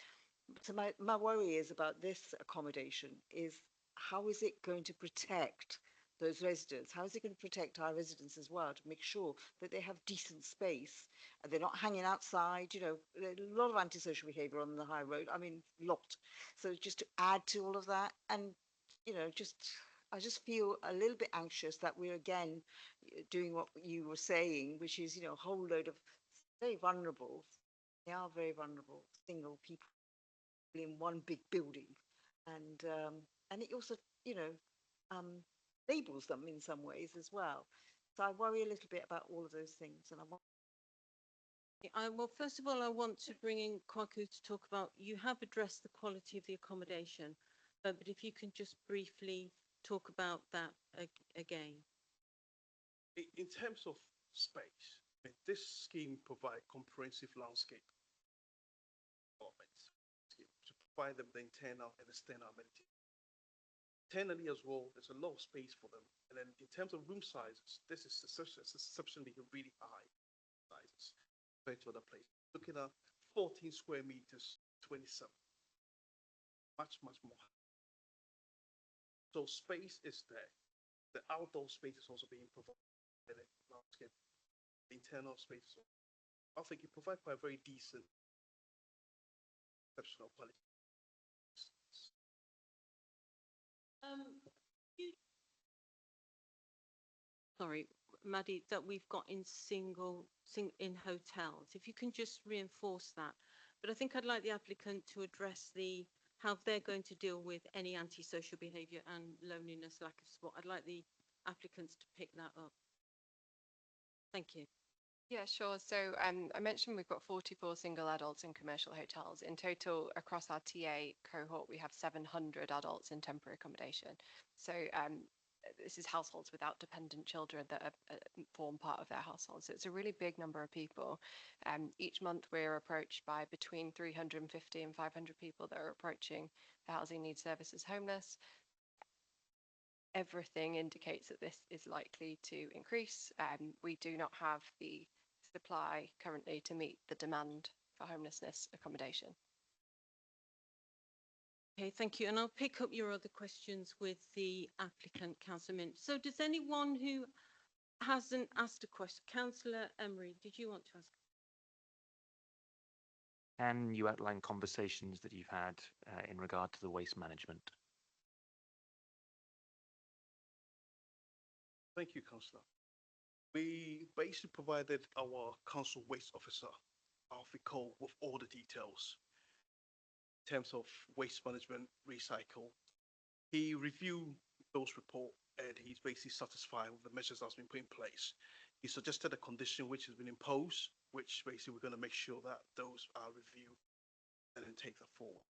So my worry is about this accommodation is how is it going to protect those residents? How is it going to protect our residents as well to make sure that they have decent space and they're not hanging outside? You know, there's a lot of antisocial behaviour on the high road. I mean, lot. So just to add to all of that, and you know, I just feel a little bit anxious that we're again doing what you were saying, which is, you know, a whole load of very vulnerable. They are very vulnerable single people in one big building, and it also, you know, labels them in some ways as well. So I worry a little bit about all of those things, and I want. Well, first of all, I want to bring in Kwaku to talk about, you have addressed the quality of the accommodation, but if you can just briefly talk about that again. In terms of space, I mean, this scheme provides comprehensive landscape development to provide them the internal and external amenities. Internally as well, there's a lot of space for them. And then in terms of room sizes, this is exceptionally really high sizes compared to other places. Looking at 14 square meters, 27, much more. So space is there. The outdoor space is also being provided. Landscape, internal space. I think it provides quite a very decent, exceptional quality. Sorry, Maddie, that we've got in in hotels. If you can just reinforce that. But I think I'd like the applicant to address how they're going to deal with any antisocial behaviour and loneliness, lack of support. I'd like the applicants to pick that up. Thank you. Yeah, sure. So I mentioned we've got 44 single adults in commercial hotels. In total, across our TA cohort, we have 700 adults in temporary accommodation. So this is households without dependent children that form part of their household. So it's a really big number of people. Each month we're approached by between 350 and 500 people that are approaching the Housing Needs Service as homeless. Everything indicates that this is likely to increase. We do not have the supply currently to meet the demand for homelessness accommodation. Okay, thank you. And I'll pick up your other questions with the applicant, Councillor Mint. So does anyone who hasn't asked a question, Councillor Emery, did you want to ask? Can you outline conversations that you've had in regard to the waste management? Thank you, Councillor. We basically provided our council waste officer, Alfie Cole, with all the details in terms of waste management, recycle. He reviewed those reports and he's basically satisfied with the measures that's been put in place. He suggested a condition which has been imposed, which basically we're going to make sure that those are reviewed and then take that forward.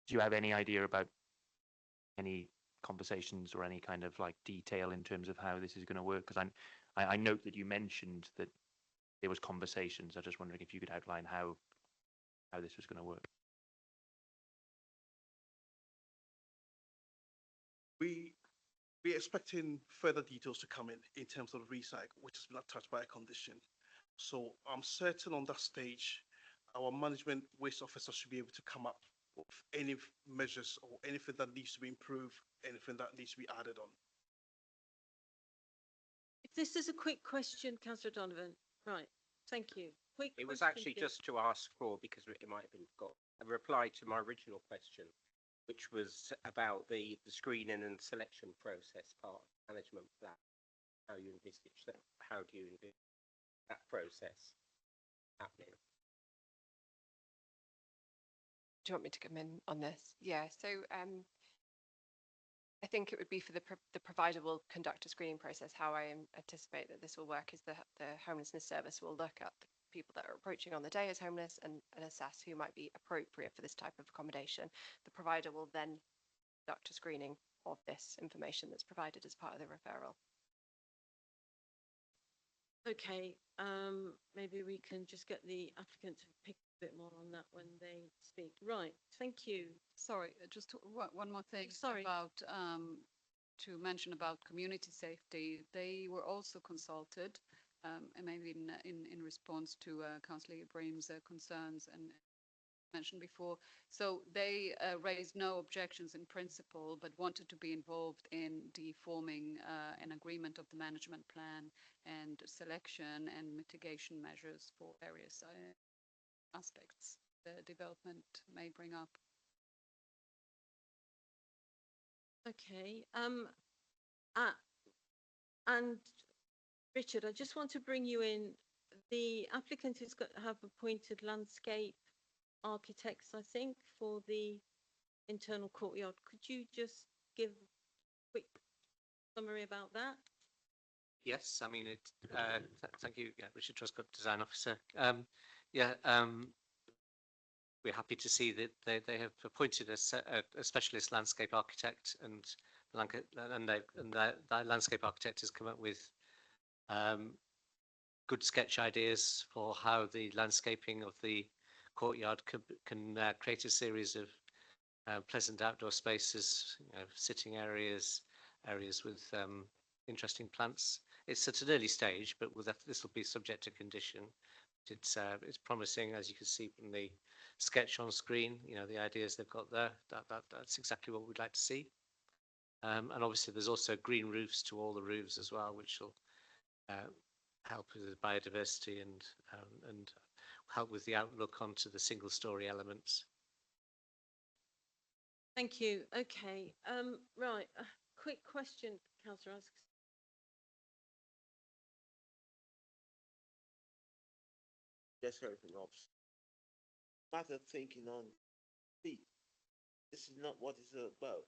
Do you have any idea about any conversations or any kind of like detail in terms of how this is going to work? Because I note that you mentioned that there was conversations. I'm just wondering if you could outline how this was going to work. We're expecting further details to come in terms of recycle, which has been attached by a condition. So I'm certain on that stage, our management waste officer should be able to come up with any measures or anything that needs to be improved, anything that needs to be added on. If this is a quick question, Councillor Donovan. Right, thank you. Quick It was question, actually please. just to ask for, because it might have been got a reply to my original question, which was about the screening and selection process part of management plan. How you envisage that? How do you envisage that process happening? Do you want me to come in on this? Yeah, so I think it would be for the provider will conduct a screening process. How I anticipate that this will work is the homelessness service will look at the people that are approaching on the day as homeless and assess who might be appropriate for this type of accommodation. The provider will then conduct a screening of this information that's provided as part of the referral. Okay, maybe we can just get the applicant to pick a bit more on that when they speak. Right, thank you. Sorry, just one more thing Sorry. about to mention about community safety, they were also consulted, and maybe in response to Councillor Ibrahim's concerns and mentioned before. So they raised no objections in principle, but wanted to be involved in the forming an agreement of the management plan and selection and mitigation measures for various aspects the development may bring up. Okay. And Richard, I just want to bring you in. The applicant has have appointed landscape architects, I think, for the internal courtyard. Could you just give a quick summary about that? Yes, I mean, thank you, Richard Truscott, Design Officer. We're happy to see that they have appointed a specialist landscape architect, and that landscape architect has come up with good sketch ideas for how the landscaping of the courtyard can create a series of pleasant outdoor spaces, sitting areas, areas with interesting plants. It's at an early stage, but this will be subject to condition. It's promising, as you can see from the sketch on screen. The ideas they've got there. That's exactly what we'd like to see. And obviously, there's also green roofs to all the roofs as well, which will help with the biodiversity and help with the outlook onto the single-story elements. Thank you. Okay. Right. A quick question, Councillor Isaacs. Just heard from Robs. Matter of thinking on feet. This is not what it's about.